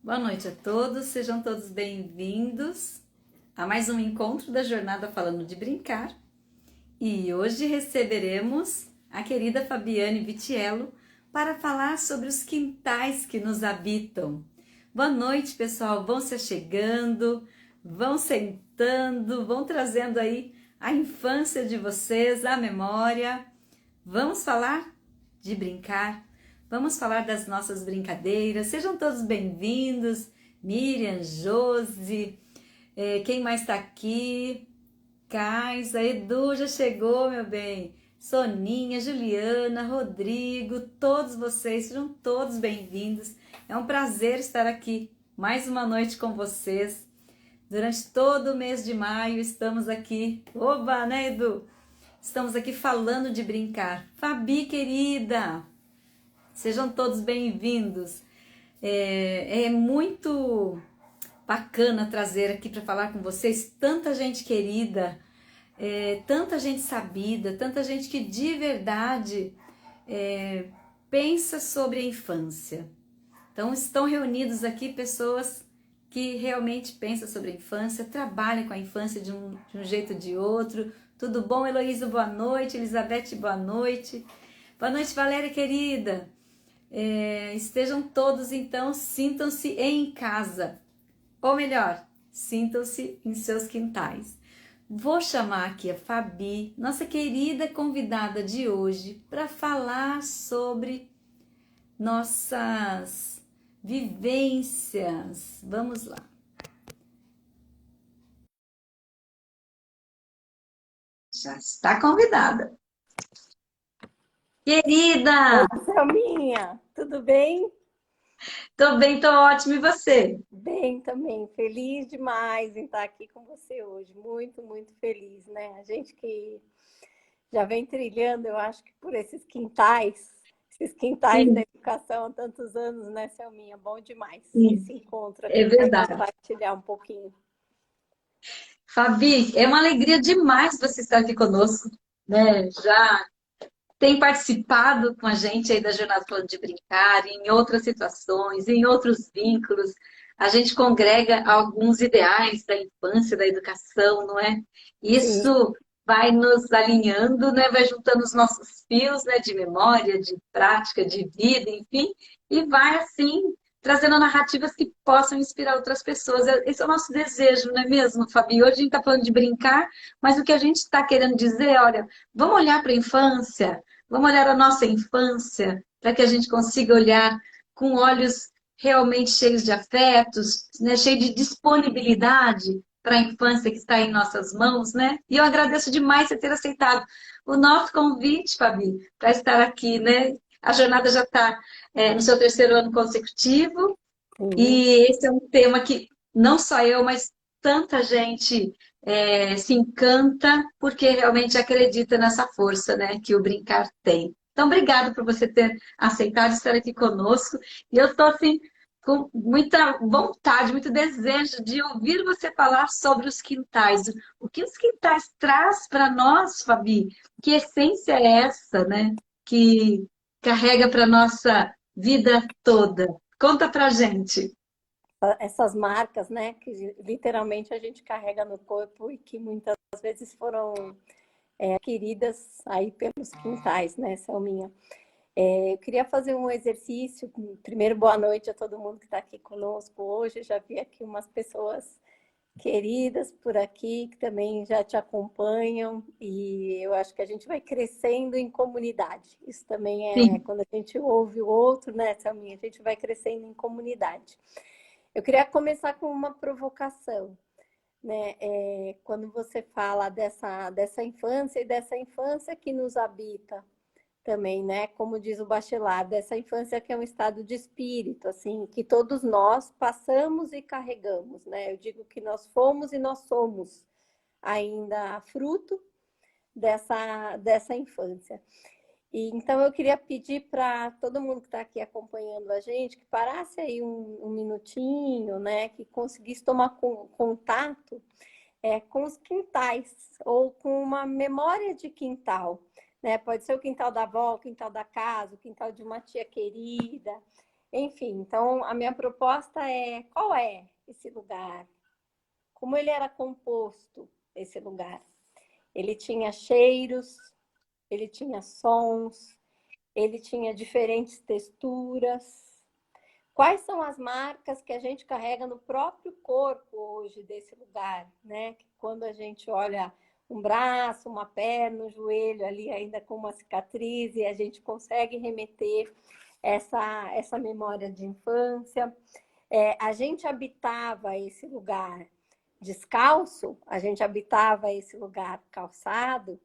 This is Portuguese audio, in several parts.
Boa noite a todos, sejam todos bem-vindos a mais um encontro da Jornada Falando de Brincar. E hoje receberemos a querida Fabiane Vitiello para falar sobre os quintais que nos habitam. Boa noite, pessoal, vão se achegando, vão sentando, vão trazendo aí a infância de vocês, a memória. Vamos falar de brincar. Vamos falar das nossas brincadeiras. Sejam todos bem-vindos. Miriam, Josi, quem mais está aqui? Kaisa, Edu já chegou, meu bem. Soninha, Juliana, Rodrigo, todos vocês, sejam todos bem-vindos. É um prazer estar aqui mais uma noite com vocês. Durante todo o mês de maio estamos aqui. Oba, né, Edu? Estamos aqui falando de brincar. Fabi, querida! Sejam todos bem-vindos. É muito bacana trazer aqui para falar com vocês tanta gente querida, tanta gente sabida, tanta gente que de verdade pensa sobre a infância. Então estão reunidos aqui pessoas que realmente pensam sobre a infância, trabalham com a infância de um jeito ou de outro. Tudo bom, Heloísa? Boa noite. Elizabeth, boa noite. Boa noite, Valéria, querida. Estejam todos, então, sintam-se em casa. Ou melhor, sintam-se em seus quintais. Vou chamar aqui a Fabi, nossa querida convidada de hoje, para falar sobre nossas vivências. Vamos lá. Já está convidada. Querida! Oi, Selminha, tudo bem? Tô bem, tô ótimo. E você? Bem também, feliz demais em estar aqui com você hoje, muito feliz, né? A gente que já vem trilhando, eu acho que por esses quintais da Sim, educação há tantos anos, né, Selminha? Bom demais sim, esse encontro é aqui para verdade. compartilhar um pouquinho. Fabi, é uma alegria demais você estar aqui conosco, né? Já tem participado com a gente aí da Jornada Falando de Brincar, em outras situações, em outros vínculos. A gente congrega alguns ideais da infância, da educação, não é? Sim, Isso vai nos alinhando, né? Vai juntando os nossos fios, né? De memória, de prática, de vida, enfim, e vai assim trazendo narrativas que possam inspirar outras pessoas. Esse é o nosso desejo, não é mesmo, Fabi? Hoje a gente está falando de brincar, mas o que a gente está querendo dizer, olha, vamos olhar para a infância. Vamos olhar a nossa infância para que a gente consiga olhar com olhos realmente cheios de afetos, né? Cheio de disponibilidade para a infância que está em nossas mãos, né? E eu agradeço demais você ter aceitado o nosso convite, Fabi, para estar aqui, né? A jornada já está no seu terceiro ano consecutivo sim. e esse é um tema que não só eu, mas tanta gente se encanta porque realmente acredita nessa força, né, que o brincar tem. Então, obrigado por você ter aceitado estar aqui conosco. E eu estou, assim, com muita vontade, muito desejo de ouvir você falar sobre os quintais. O que os quintais traz para nós, Fabi? Que essência é essa, né, que carrega para nossa vida toda? Conta pra gente. Essas marcas, né, que literalmente a gente carrega no corpo e que muitas vezes foram adquiridas aí pelos quintais, né, Selminha? Eu queria fazer um exercício. Primeiro, boa noite a todo mundo que está aqui conosco hoje. Já vi aqui umas pessoas queridas por aqui que também já te acompanham e eu acho que a gente vai crescendo em comunidade. Isso também é Sim. quando a gente ouve o outro, né, Selminha? A gente vai crescendo em comunidade. Eu queria começar com uma provocação, né? Quando você fala dessa infância e dessa infância que nos habita, também, né? Como diz o Bachelard, dessa infância que é um estado de espírito, assim, que todos nós passamos e carregamos, né? Eu digo que nós fomos e nós somos ainda fruto dessa infância. E então eu queria pedir para todo mundo que está aqui acompanhando a gente que parasse aí um minutinho, né? Que conseguisse tomar contato com os quintais ou com uma memória de quintal, né? Pode ser o quintal da avó, o quintal da casa, o quintal de uma tia querida. Enfim, então a minha proposta é: qual é esse lugar? Como ele era composto, esse lugar? Ele tinha cheiros, ele tinha sons, ele tinha diferentes texturas. Quais são as marcas que a gente carrega no próprio corpo hoje desse lugar, né? Que quando a gente olha um braço, uma perna, um joelho ali ainda com uma cicatriz, e a gente consegue remeter essa memória de infância. A gente habitava esse lugar descalço, a gente habitava esse lugar calçado.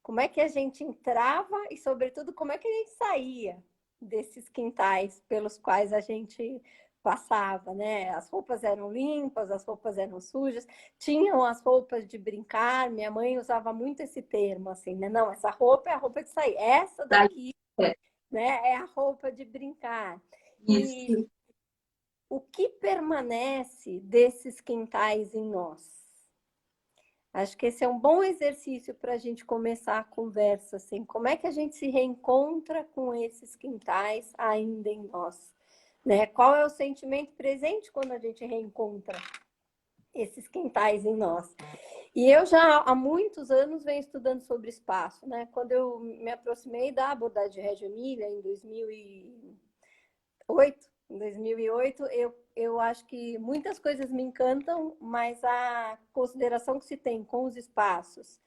Como é que a gente entrava e, sobretudo, como é que a gente saía desses quintais pelos quais a gente passava, né? As roupas eram limpas, as roupas eram sujas, tinham as roupas de brincar. Minha mãe usava muito esse termo, assim, né? Não, essa roupa é a roupa de sair, essa Daí, daqui, é, né, é a roupa de brincar. E isso. o que permanece desses quintais em nós? Acho que esse é um bom exercício para a gente começar a conversa, assim, como é que a gente se reencontra com esses quintais ainda em nós, né? Qual é o sentimento presente quando a gente reencontra esses quintais em nós? E eu já há muitos anos venho estudando sobre espaço, né? Quando eu me aproximei da abordagem de Reggio Emilia em 2008, eu acho que muitas coisas me encantam, mas a consideração que se tem com os espaços,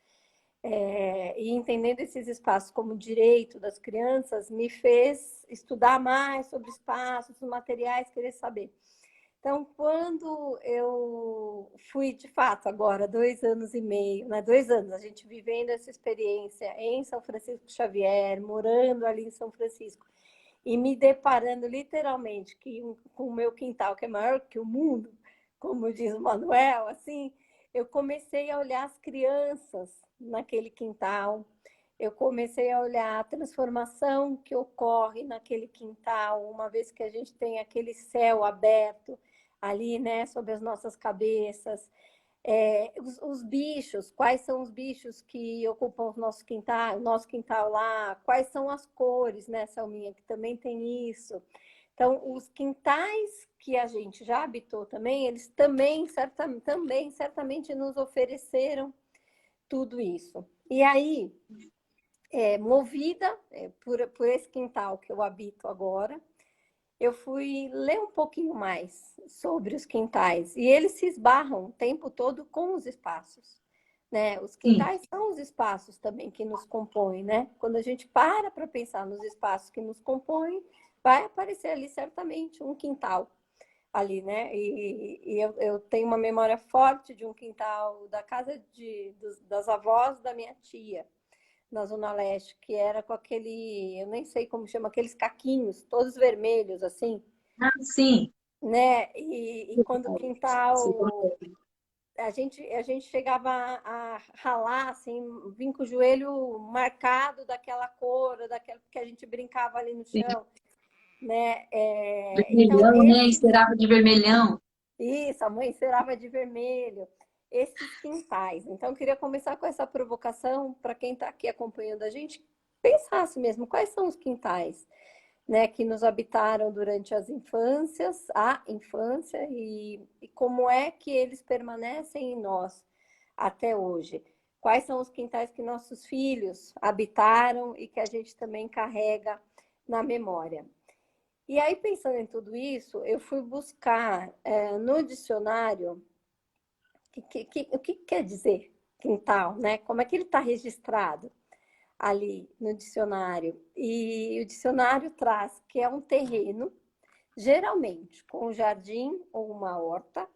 e entendendo esses espaços como direito das crianças, me fez estudar mais sobre espaços, os materiais, querer saber. Então, quando eu fui, de fato, agora, 2 anos e meio, né? 2 anos, a gente vivendo essa experiência em São Francisco Xavier, morando ali em São Francisco, e me deparando literalmente com o meu quintal, que é maior que o mundo, como diz o Manuel, assim, eu comecei a olhar as crianças naquele quintal, eu comecei a olhar a transformação que ocorre naquele quintal, uma vez que a gente tem aquele céu aberto ali, né, sobre as nossas cabeças. Os bichos, quais são os bichos que ocupam o nosso quintal lá, quais são as cores, né, Selminha, que também tem isso. Então, os quintais que a gente já habitou também, eles também certamente nos ofereceram tudo isso. E aí, movida por esse quintal que eu habito agora, eu fui ler um pouquinho mais sobre os quintais. E eles se esbarram o tempo todo com os espaços, né? Os Sim. quintais são os espaços também que nos compõem, né? Quando a gente para pensar nos espaços que nos compõem, vai aparecer ali certamente um quintal ali, né? E eu tenho uma memória forte de um quintal da casa das avós da minha tia, na Zona Leste, que era com aquele, eu nem sei como chama, aqueles caquinhos, todos vermelhos, assim, Ah, sim. né? E quando o quintal, a gente chegava a ralar, assim, vir com o joelho marcado daquela cor, daquela que a gente brincava ali no Sim. chão, né? Então, Vermelhão, né? Encerava de vermelhão. isso, a mãe cerava de vermelho. Esses quintais. Então, eu queria começar com essa provocação para quem está aqui acompanhando a gente, pensasse mesmo quais são os quintais, né, que nos habitaram durante a infância, e como é que eles permanecem em nós até hoje. Quais são os quintais que nossos filhos habitaram e que a gente também carrega na memória. E aí, pensando em tudo isso, eu fui buscar no dicionário o que quer dizer quintal, né? Como é que ele está registrado ali no dicionário. E o dicionário traz que é um terreno, geralmente com um jardim ou uma horta,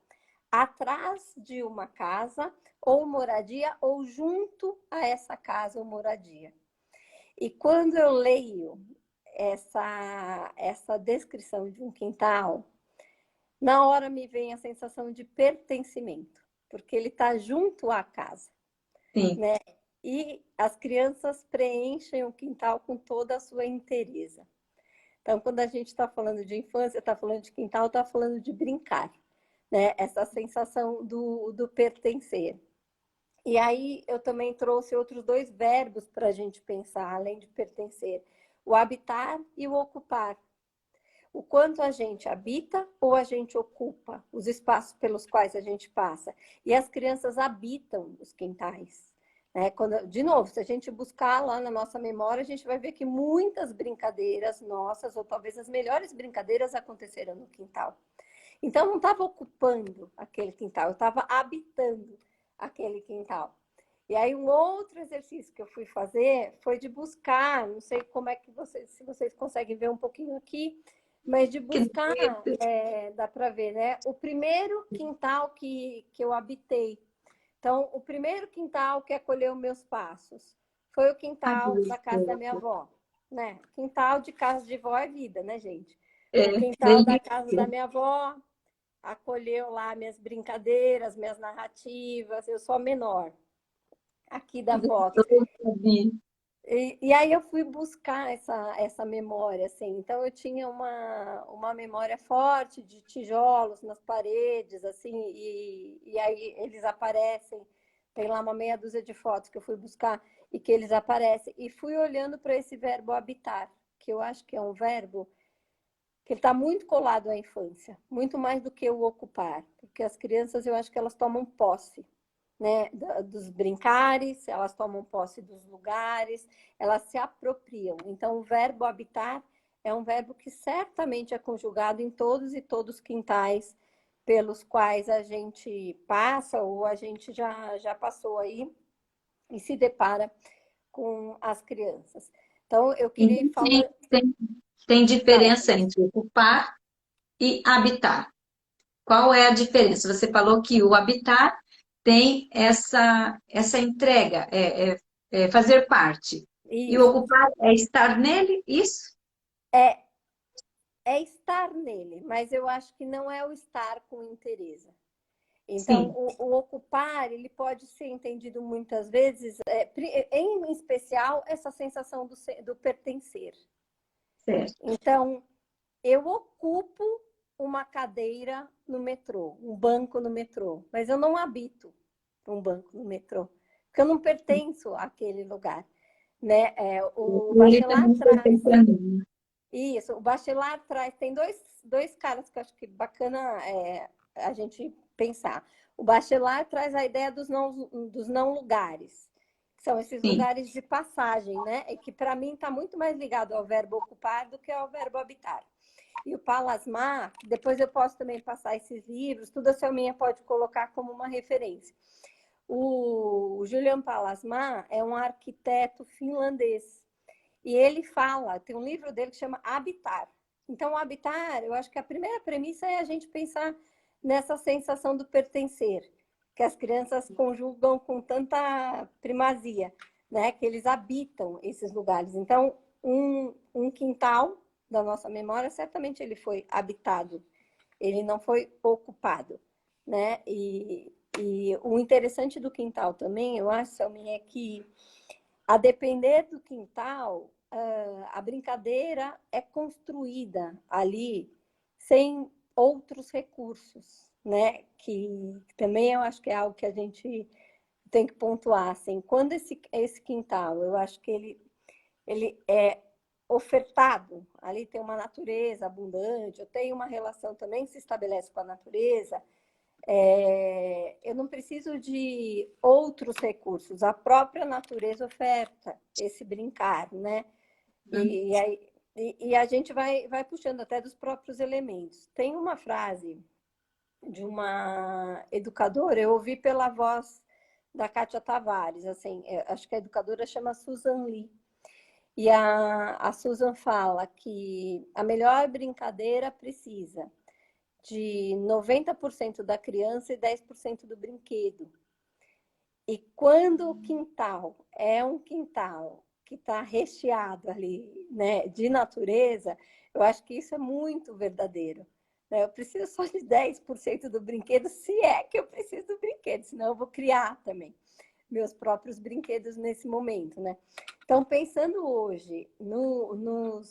atrás de uma casa ou moradia, ou junto a essa casa ou moradia. E quando eu leio essa descrição de um quintal, na hora me vem a sensação de pertencimento, porque ele está junto à casa, Sim. né? E as crianças preenchem o quintal com toda a sua inteireza. Então, quando a gente está falando de infância, está falando de quintal, está falando de brincar, né? Essa sensação do pertencer. E aí eu também trouxe outros 2 verbos para a gente pensar, além de pertencer: o habitar e o ocupar. O quanto a gente habita ou a gente ocupa os espaços pelos quais a gente passa. E as crianças habitam os quintais. Né? De novo, se a gente buscar lá na nossa memória, a gente vai ver que muitas brincadeiras nossas, ou talvez as melhores brincadeiras, aconteceram no quintal. Então, eu não estava ocupando aquele quintal, eu estava habitando aquele quintal. E aí, um outro exercício que eu fui fazer foi de buscar, não sei como é que se vocês conseguem ver um pouquinho aqui, mas de buscar, dá para ver, né? O primeiro quintal que eu habitei. Então, o primeiro quintal que acolheu meus passos foi o quintal da casa da minha avó, né? Quintal de casa de vó é vida, né, gente? O quintal da casa da minha avó acolheu lá minhas brincadeiras, minhas narrativas. Eu sou a menor aqui da foto. E aí eu fui buscar essa memória, assim. Então eu tinha uma memória forte de tijolos nas paredes, assim, e aí eles aparecem. Tem lá uma meia dúzia de fotos que eu fui buscar e que eles aparecem. E fui olhando para esse verbo habitar, que eu acho que é um verbo que está muito colado à infância, muito mais do que o ocupar, porque as crianças, eu acho que elas tomam posse, né, dos brincares, elas tomam posse dos lugares, elas se apropriam. Então, o verbo habitar é um verbo que certamente é conjugado em todos e todos os quintais pelos quais a gente passa ou a gente já passou aí e se depara com as crianças. Então, eu queria falar... Tem diferença entre ocupar e habitar. Qual é a diferença? Você falou que o habitar tem essa entrega, fazer parte. E o Isso. ocupar é estar nele, isso? É estar nele, mas eu acho que não é o estar com interesse. Então, Sim. o ocupar, ele pode ser entendido muitas vezes, em especial, essa sensação do pertencer. Certo. Então, eu ocupo uma cadeira no metrô, um banco no metrô, mas eu não habito um banco no metrô, porque eu não pertenço àquele lugar. Né? O Bachelard traz... Isso, o Bachelard traz... Tem dois caras que eu acho que bacana a gente pensar. O Bachelard traz a ideia dos não lugares, que são esses Sim. lugares de passagem, né? E que para mim está muito mais ligado ao verbo ocupar do que ao verbo habitar. E o Palasmar, depois eu posso também passar esses livros, tudo a Selminha pode colocar como uma referência. O Julian Palasmar é um arquiteto finlandês. E ele fala, tem um livro dele que chama Habitar. Então, o habitar, eu acho que a primeira premissa é a gente pensar nessa sensação do pertencer, que as crianças conjugam com tanta primazia, né? Que eles habitam esses lugares. Então, um quintal da nossa memória, certamente ele foi habitado, ele não foi ocupado, né? E o interessante do quintal também, eu acho, Selminha, é que a depender do quintal, a brincadeira é construída ali sem outros recursos, né? Que também eu acho que é algo que a gente tem que pontuar. Assim, quando esse quintal, eu acho que ele é ofertado, ali tem uma natureza abundante, eu tenho uma relação também que se estabelece com a natureza, eu não preciso de outros recursos, a própria natureza oferta esse brincar, né? E a gente vai puxando até dos próprios elementos. Tem uma frase de uma educadora, eu ouvi pela voz da Kátia Tavares, assim, acho que a educadora chama Susan Lee, e a Susan fala que a melhor brincadeira precisa de 90% da criança e 10% do brinquedo. E quando o quintal é um quintal que está recheado ali, né, de natureza, eu acho que isso é muito verdadeiro. Né? Eu preciso só de 10% do brinquedo, se é que eu preciso do brinquedo, senão eu vou criar também meus próprios brinquedos nesse momento, né? Então, pensando hoje no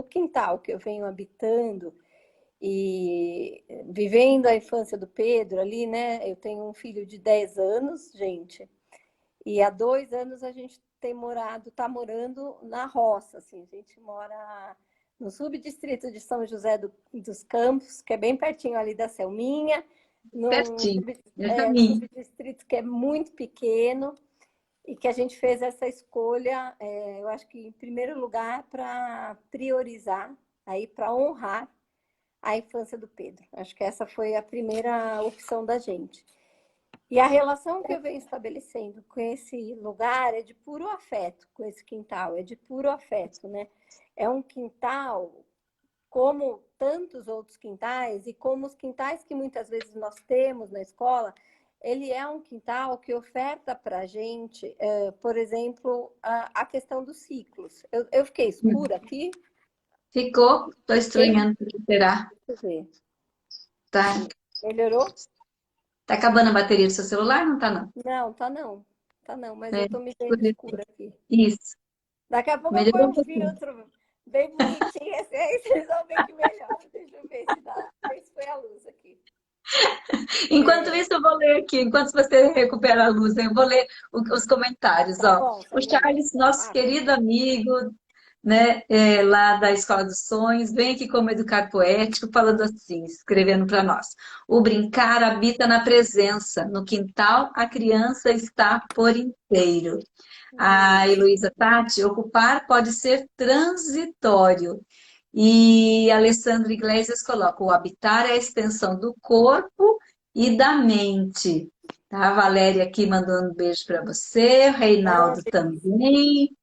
quintal que eu venho habitando, e vivendo a infância do Pedro ali, né? Eu tenho um filho de 10 anos, gente, e há 2 anos a gente tá morando na roça, assim, a gente mora no subdistrito de São José dos Campos, que é bem pertinho ali da Selminha, Pertinho, subdistrito que é muito pequeno, e que a gente fez essa escolha, eu acho que em primeiro lugar para priorizar, aí para honrar a infância do Pedro. Acho que essa foi a primeira opção da gente. E a relação que eu venho estabelecendo com esse lugar é de puro afeto, com esse quintal, é de puro afeto, né? É um quintal como tantos outros quintais e como os quintais que muitas vezes nós temos na escola, ele é um quintal que oferta para a gente, por exemplo, a questão dos ciclos. Eu fiquei escura aqui? Ficou, estou estranhando o que será. Deixa eu ver. Tá, Melhorou? tá acabando a bateria do seu celular? Não tá, não. Não, tá não. Tá não, mas eu É, tô me vendo escura aqui. isso, Daqui a pouco eu melhorou ponho um um pouquinho. filtro bem bonitinho, assim, aí vocês vão ver que melhora. Deixa eu ver se dá. Ver se foi a luz aqui. Enquanto isso, eu vou ler aqui, enquanto você recupera a luz, eu vou ler os comentários, Tá ó. bom, O Selminha. Charles, nosso Passa. querido amigo, né, lá da Escola dos Sonhos, vem aqui como educar poético, falando assim, escrevendo para nós. O brincar habita na presença, no quintal a criança está por inteiro. A Heloísa Tati, ocupar pode ser transitório. E Alessandra Iglesias coloca: o habitar é a extensão do corpo e da mente. Tá? A Valéria aqui mandando um beijo para você, o Ah, Reinaldo também,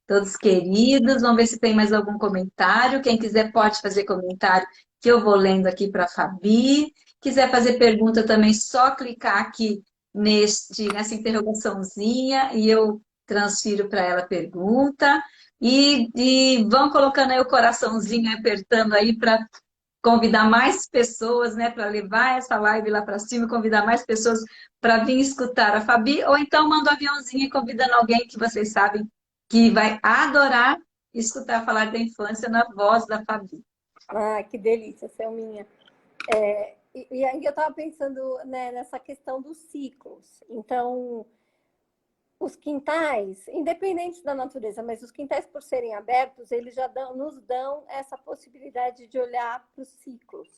todos queridos. Vamos ver se tem mais algum comentário. Quem quiser pode fazer comentário, que eu vou lendo aqui para a Fabi. Quiser fazer pergunta também, só clicar aqui nessa interrogaçãozinha e eu transfiro para ela a pergunta. E vão colocando aí o coraçãozinho apertando aí para convidar mais pessoas, né, para levar essa live lá para cima, convidar mais pessoas para vir escutar a Fabi, ou então manda um aviãozinho convidando alguém que vocês sabem que vai adorar escutar falar da infância na voz da Fabi. ah, que delícia, Selminha. E aí eu estava pensando, né, nessa questão dos ciclos. Então, os quintais, independentes da natureza, mas os quintais, por serem abertos, eles já nos dão essa possibilidade de olhar para os ciclos.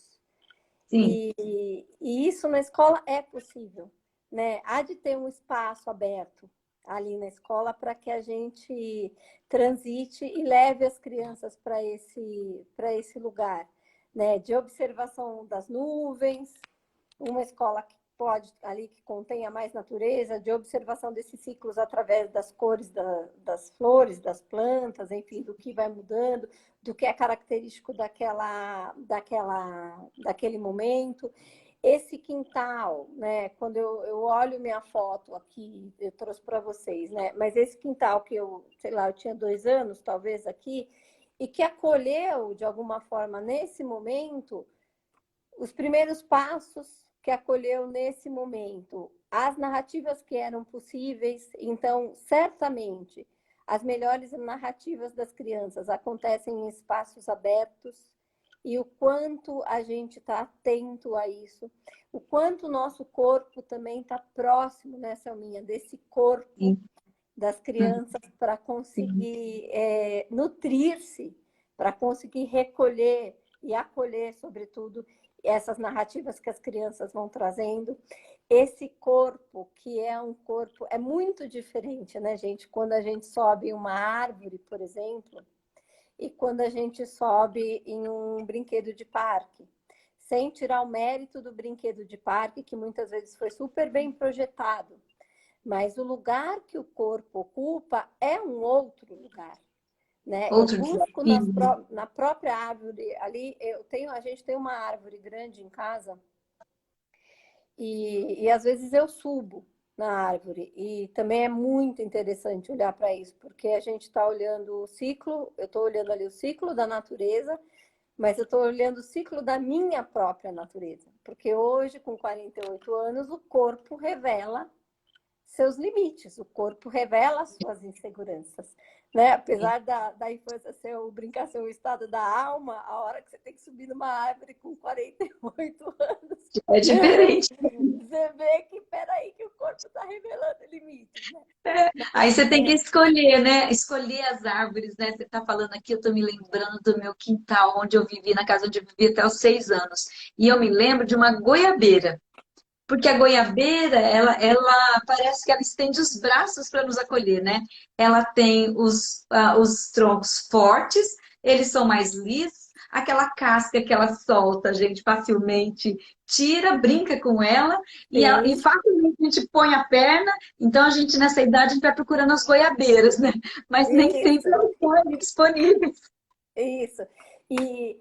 Sim. E isso na escola é possível, né? Há de ter um espaço aberto ali na escola para que a gente transite e leve as crianças para esse lugar, né? De observação das nuvens, uma escola que pode ali que contenha mais natureza, de observação desses ciclos através das cores das flores, das plantas, enfim, do que vai mudando, do que é característico daquele momento. Esse quintal, né? Quando eu olho minha foto aqui, eu trouxe para vocês, né? Mas esse quintal que eu, sei lá, eu tinha 2 anos, talvez, aqui, e que acolheu, de alguma forma, nesse momento, os primeiros passos que acolheu nesse momento, as narrativas que eram possíveis. Então, certamente, as melhores narrativas das crianças acontecem em espaços abertos, e o quanto a gente está atento a isso, o quanto o nosso corpo também está próximo, né, Selminha, desse corpo das crianças para conseguir nutrir-se, para conseguir recolher e acolher, sobretudo, essas narrativas que as crianças vão trazendo. Esse corpo, que é um corpo, é muito diferente, né, gente? Quando a gente sobe uma árvore, por exemplo, e quando a gente sobe em um brinquedo de parque. Sem tirar o mérito do brinquedo de parque, que muitas vezes foi super bem projetado. Mas o lugar que o corpo ocupa é um outro lugar. Né? Eu Outro busco desafio. na própria árvore ali, a gente tem uma árvore grande em casa e às vezes eu subo na árvore, e também é muito interessante olhar para isso, porque a gente está olhando o ciclo, eu estou olhando ali o ciclo da natureza, mas eu estou olhando o ciclo da minha própria natureza, porque hoje, com 48 anos, o corpo revela seus limites, o corpo revela as suas inseguranças. né? Apesar da infância ser o brincar ser o estado da alma, a hora que você tem que subir numa árvore com 48 anos, É diferente. você vê que, peraí, que o corpo está revelando limites, né? Aí Mas, você tem que escolher, né? Escolher as árvores, né? Você tá falando aqui, eu tô me lembrando do meu quintal, onde eu vivi, na casa onde eu vivi até os 6 anos. E eu me lembro de uma goiabeira. Porque a goiabeira, ela parece que ela estende os braços para nos acolher, né? Ela tem os troncos fortes, eles são mais lisos, aquela casca que ela solta, a gente facilmente tira, brinca com ela, e sim, facilmente a gente põe a perna, então a gente nessa idade a gente vai procurando as goiabeiras, né? Mas nem sempre isso, elas estão ali disponíveis. isso. E,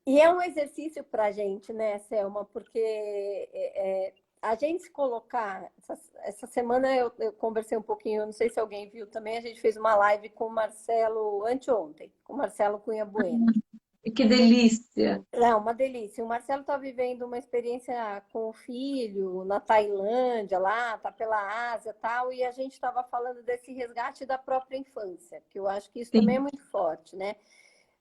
e é um exercício para a gente, né, Selma? Porque a gente se colocar. Essa semana eu conversei um pouquinho, não sei se alguém viu também, a gente fez uma live com o Marcelo anteontem, com o Marcelo Cunha Bueno. Que delícia! É uma delícia. O Marcelo está vivendo uma experiência com o filho na Tailândia, lá, tá pela Ásia e tal, e a gente estava falando desse resgate da própria infância, que eu acho que isso também é Sim, muito forte, né?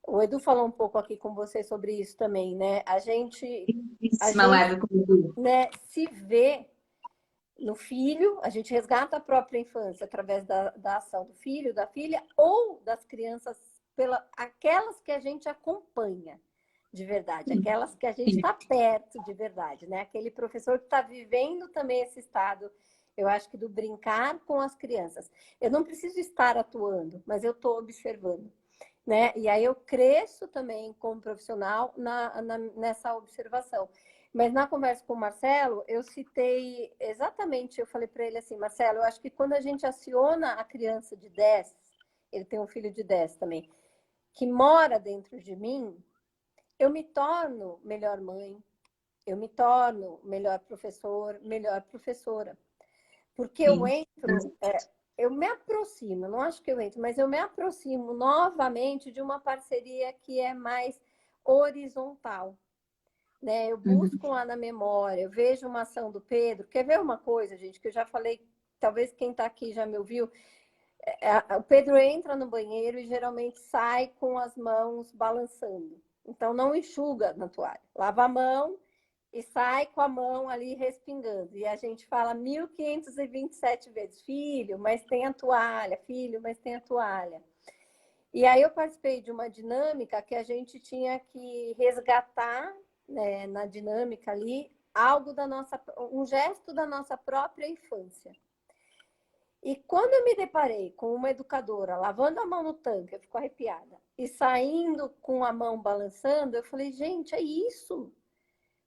O Edu falou um pouco aqui com você sobre isso também, né? A isso, gente, Malévola, comigo. né, se vê no filho, a gente resgata a própria infância através da ação do filho, da filha, ou das crianças, aquelas que a gente acompanha de verdade, aquelas que a gente Sim, está perto de verdade, né? Aquele professor que está vivendo também esse estado, eu acho que do brincar com as crianças. Eu não preciso estar atuando, mas eu estou observando, né? E aí eu cresço também como profissional nessa observação. Mas na conversa com o Marcelo, eu citei exatamente, eu falei para ele assim, Marcelo, eu acho que quando a gente aciona a criança de 10, ele tem um filho de 10 também, que mora dentro de mim, eu me torno melhor mãe, eu me torno melhor professor, melhor professora. Porque eu sim. entro, eu me aproximo, não acho que eu entro, mas eu me aproximo novamente de uma parceria que é mais horizontal, né? Eu Uhum. busco lá na memória, eu vejo uma ação do Pedro. Quer ver uma coisa, gente, que eu já falei, talvez quem está aqui já me ouviu. O Pedro entra no banheiro e geralmente sai com as mãos balançando. Então não enxuga na toalha. Lava a mão e sai com a mão ali respingando. E a gente fala 1527 vezes, filho, mas tem a toalha, filho, mas tem a toalha. E aí eu participei de uma dinâmica que a gente tinha que resgatar, né, na dinâmica ali, algo um gesto da nossa própria infância. E quando eu me deparei com uma educadora lavando a mão no tanque, eu fico arrepiada, e saindo com a mão balançando, eu falei, gente, é isso.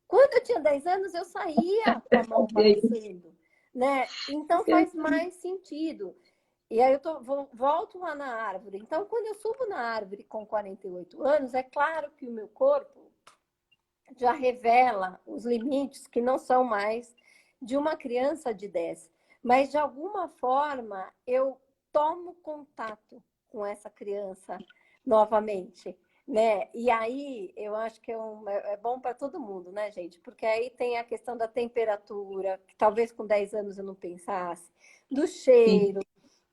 Quando eu tinha 10 anos, eu saía com a mão balançando, né? Então faz mais sentido. E aí volto lá na árvore. Então, quando eu subo na árvore com 48 anos, é claro que o meu corpo já revela os limites que não são mais de uma criança de 10. Mas, de alguma forma, eu tomo contato com essa criança novamente, né? E aí, eu acho que é bom para todo mundo, né, gente? Porque aí tem a questão da temperatura, que talvez com 10 anos eu não pensasse, do Sim, cheiro,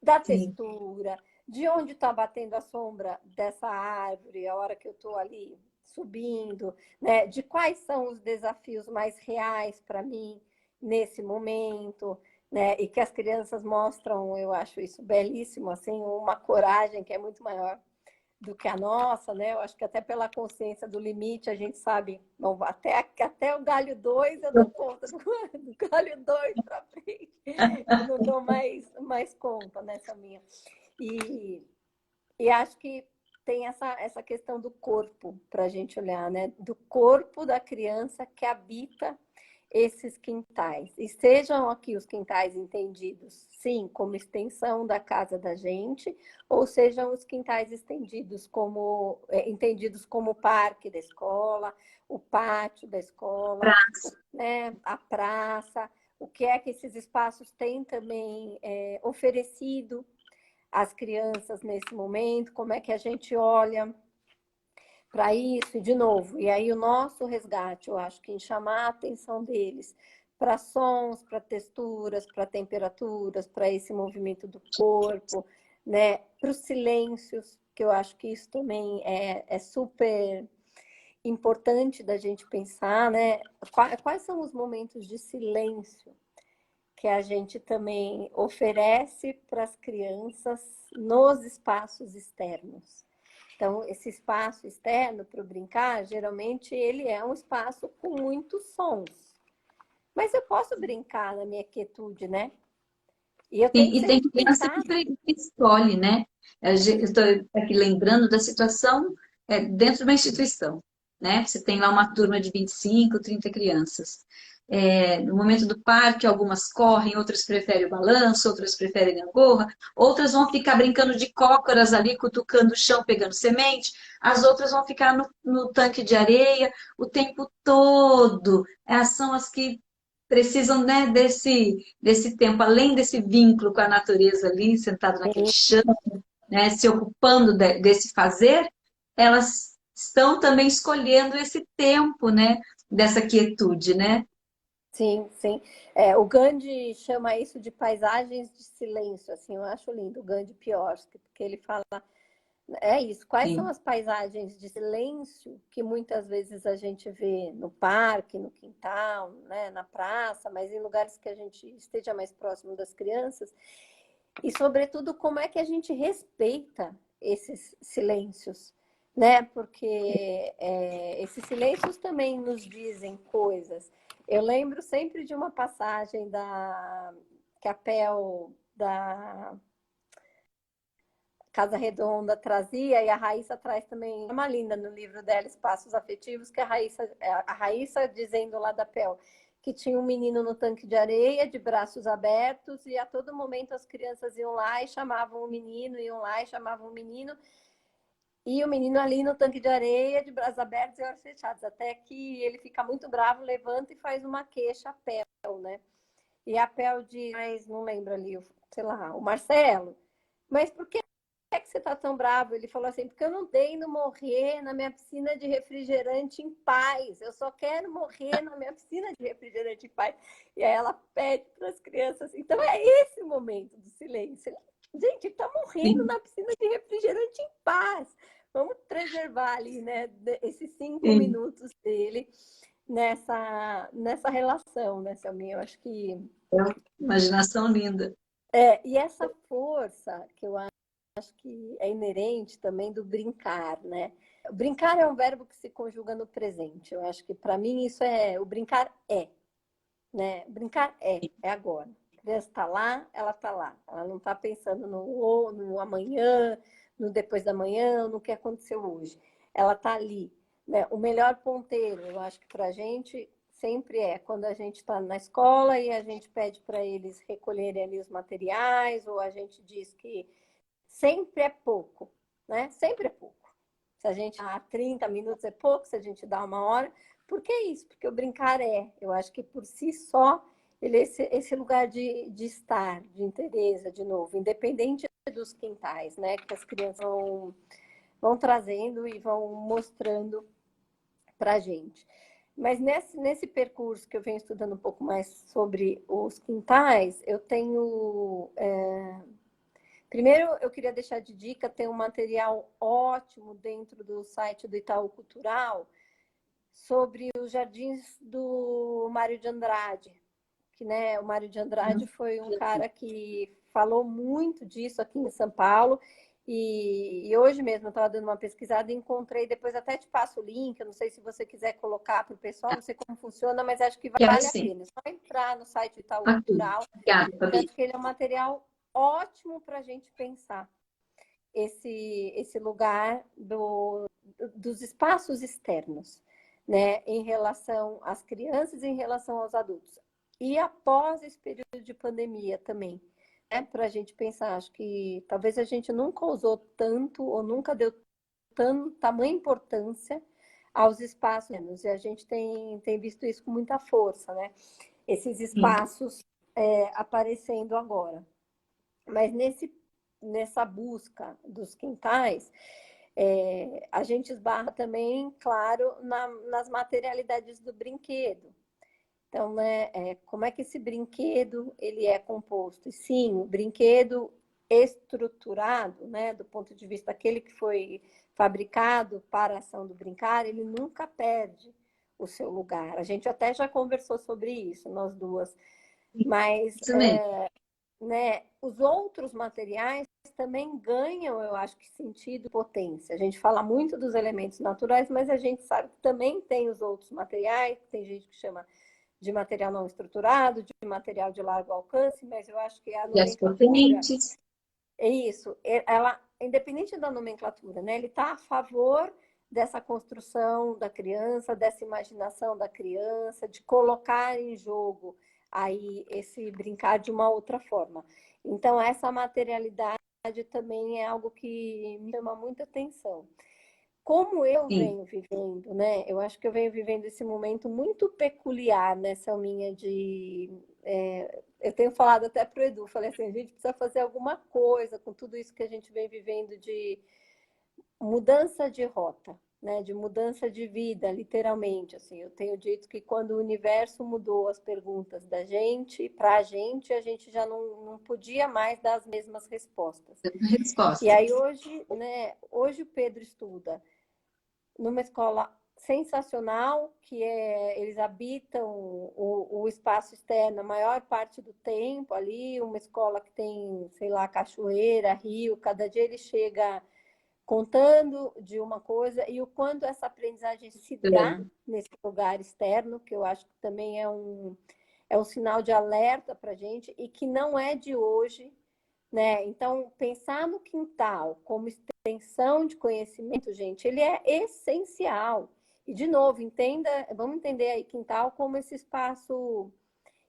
da sim. textura, de onde está batendo a sombra dessa árvore, a hora que eu estou ali subindo, né? De quais são os desafios mais reais para mim nesse momento, né? E que as crianças mostram, eu acho isso belíssimo, assim, uma coragem que é muito maior do que a nossa, né? Eu acho que até pela consciência do limite a gente sabe, bom, até o galho 2 eu dou conta, do galho 2 para frente eu não dou mais conta nessa minha. E, e acho que tem essa questão do corpo para a gente olhar, né? Do corpo da criança que habita esses quintais. E sejam aqui os quintais entendidos, sim, como extensão da casa da gente, ou sejam os quintais entendidos como o parque da escola, o pátio da escola, né? A praça, o que é que esses espaços têm também oferecido às crianças nesse momento, como é que a gente olha para isso, e de novo, e aí o nosso resgate, eu acho que em chamar a atenção deles para sons, para texturas, para temperaturas, para esse movimento do corpo, né? Para os silêncios, que eu acho que isso também é super importante da gente pensar, né? Quais são os momentos de silêncio que a gente também oferece para as crianças nos espaços externos? Então, esse espaço externo para o brincar, geralmente ele é um espaço com muitos sons. Mas eu posso brincar na minha quietude, né? E eu tenho que E tem sempre criança pensar. que escolhe, né? Eu estou aqui lembrando da situação dentro de uma instituição, né? Você tem lá uma turma de 25, 30 crianças. No momento do parque, algumas correm, outras preferem o balanço, outras preferem a gangorra, outras vão ficar brincando de cócoras ali, cutucando o chão, pegando semente, as outras vão ficar no tanque de areia o tempo todo. São as que precisam, né, desse tempo, além desse vínculo com a natureza ali, sentado naquele chão, né, se ocupando desse fazer, elas estão também escolhendo esse tempo, né, dessa quietude, né? Sim, sim. O Gandhi chama isso de paisagens de silêncio, assim, eu acho lindo, o Gandhi Piorsky, porque ele fala, é isso, quais são Sim. as paisagens de silêncio que muitas vezes a gente vê no parque, no quintal, né, na praça, mas em lugares que a gente esteja mais próximo das crianças, e sobretudo como é que a gente respeita esses silêncios, né? Porque esses silêncios também nos dizem coisas. Eu lembro sempre de uma passagem da Capel da Casa Redonda trazia, e a Raíssa traz também, é uma linda no livro dela, Espaços Afetivos, que a Raíssa dizendo lá da Pel, que tinha um menino no tanque de areia, de braços abertos, e a todo momento as crianças iam lá e chamavam o menino, iam lá e chamavam o menino, e o menino ali no tanque de areia, de braços abertos e olhos fechados, até que ele fica muito bravo, levanta e faz uma queixa a Pel, né? E a Pel diz, mas não lembro ali, sei lá, o Marcelo, mas por que você está tão bravo? Ele falou assim, porque eu não tenho morrer na minha piscina de refrigerante em paz. Eu só quero morrer na minha piscina de refrigerante em paz. E aí ela pede para as crianças. Então é esse o momento do silêncio. Gente, ele está morrendo Sim, na piscina de refrigerante em paz. Vamos preservar ali, né, esses 5 sim. minutos dele nessa relação, né, Selminha? Eu acho que É uma imaginação linda. e essa força que eu acho que é inerente também do brincar, né? Brincar é um verbo que se conjuga no presente. Eu acho que para mim isso o brincar né? Brincar é agora. A criança está lá, ela está lá. Ela não está pensando no amanhã, no depois da manhã, no que aconteceu hoje. Ela está ali, né? O melhor ponteiro, eu acho que para a gente sempre é quando a gente está na escola e a gente pede para eles recolherem ali os materiais, ou a gente diz que sempre é pouco, né? Sempre é pouco. Se a gente dá 30 minutos é pouco, se a gente dá 1 hora. Por que isso? Porque o brincar eu acho que por si só, ele é esse lugar de estar, de interesse, de novo, independente dos quintais, né? Que as crianças vão trazendo e vão mostrando para a gente. Mas nesse percurso que eu venho estudando um pouco mais sobre os quintais, eu tenho primeiro, eu queria deixar de dica, tem um material ótimo dentro do site do Itaú Cultural sobre os jardins do Mário de Andrade, que, né, o Mário de Andrade foi um cara que falou muito disso aqui em São Paulo, e hoje mesmo eu estava dando uma pesquisada e encontrei, depois até te passo o link, eu não sei se você quiser colocar para o pessoal, não sei como funciona, mas acho que Quero vale a sim. pena. É só entrar no site do Itaú Ok. Cultural, Obrigada, eu Fabi. acho que ele é um material ótimo para a gente pensar esse lugar dos espaços externos, né, em relação às crianças e em relação aos adultos. E após esse período de pandemia também, né, para a gente pensar, acho que talvez a gente nunca usou tanto ou nunca deu tamanha importância aos espaços, e a gente tem visto isso com muita força, né? Esses Sim. espaços aparecendo agora. Mas nessa busca dos quintais, a gente esbarra também, claro, nas materialidades do brinquedo. Então, né, como é que esse brinquedo ele é composto? E sim, o brinquedo estruturado, né, do ponto de vista daquele que foi fabricado para a ação do brincar, ele nunca perde o seu lugar. A gente até já conversou sobre isso, nós duas. Mas, Isso mesmo. né, os outros materiais também ganham, eu acho que, sentido e potência. A gente fala muito dos elementos naturais, mas a gente sabe que também tem os outros materiais, tem gente que chama de material não estruturado, de material de largo alcance, mas eu acho que a E as nomenclatura potentes. é isso. Ela, independente da nomenclatura, né, ele está a favor dessa construção da criança, dessa imaginação da criança, de colocar em jogo aí esse brincar de uma outra forma. Então, essa materialidade também é algo que me chama muita atenção. Como eu Sim. venho vivendo, né? Eu acho que eu venho vivendo esse momento muito peculiar nessa minha de. Eu tenho falado até para o Edu, falei assim, a gente precisa fazer alguma coisa com tudo isso que a gente vem vivendo de mudança de rota, né? De mudança de vida, literalmente. Assim, eu tenho dito que quando o universo mudou as perguntas da gente para a gente já não podia mais dar as mesmas respostas. E Resposta. aí hoje, né? Hoje o Pedro estuda numa escola sensacional, que eles habitam o espaço externo a maior parte do tempo ali, uma escola que tem, sei lá, cachoeira, rio, cada dia ele chega contando de uma coisa e o quanto essa aprendizagem se dá nesse lugar externo, que eu acho que também é um sinal de alerta para a gente e que não é de hoje, né? Então, pensar no quintal como extensão de conhecimento, gente, ele é essencial. E, de novo, vamos entender aí quintal como esse espaço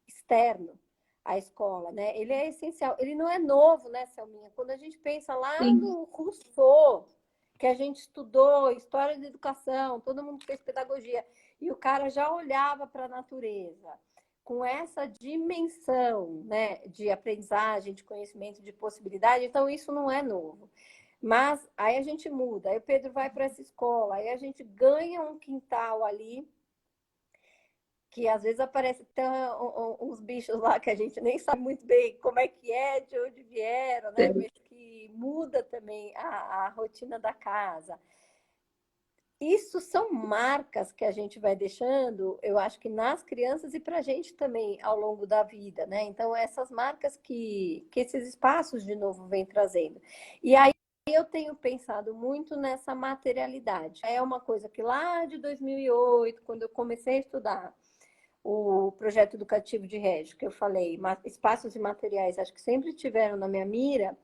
externo à escola, né? Ele é essencial. Ele não é novo, né, Selminha? Quando a gente pensa lá Sim. no Rousseau, que a gente estudou história da educação, todo mundo fez pedagogia, e o cara já olhava para a natureza com essa dimensão, né, de aprendizagem, de conhecimento, de possibilidade, então isso não é novo. Mas aí a gente muda, aí o Pedro vai para essa escola, aí a gente ganha um quintal ali, que às vezes aparece até uns bichos lá que a gente nem sabe muito bem como é que é, de onde vieram, né? Mas que muda também a rotina da casa. Isso são marcas que a gente vai deixando, eu acho que nas crianças e para a gente também ao longo da vida, né? Então, essas marcas que esses espaços, de novo, vêm trazendo. E aí eu tenho pensado muito nessa materialidade. É uma coisa que lá de 2008, quando eu comecei a estudar o projeto educativo de Régio, que eu falei, espaços e materiais, acho que sempre tiveram na minha mira,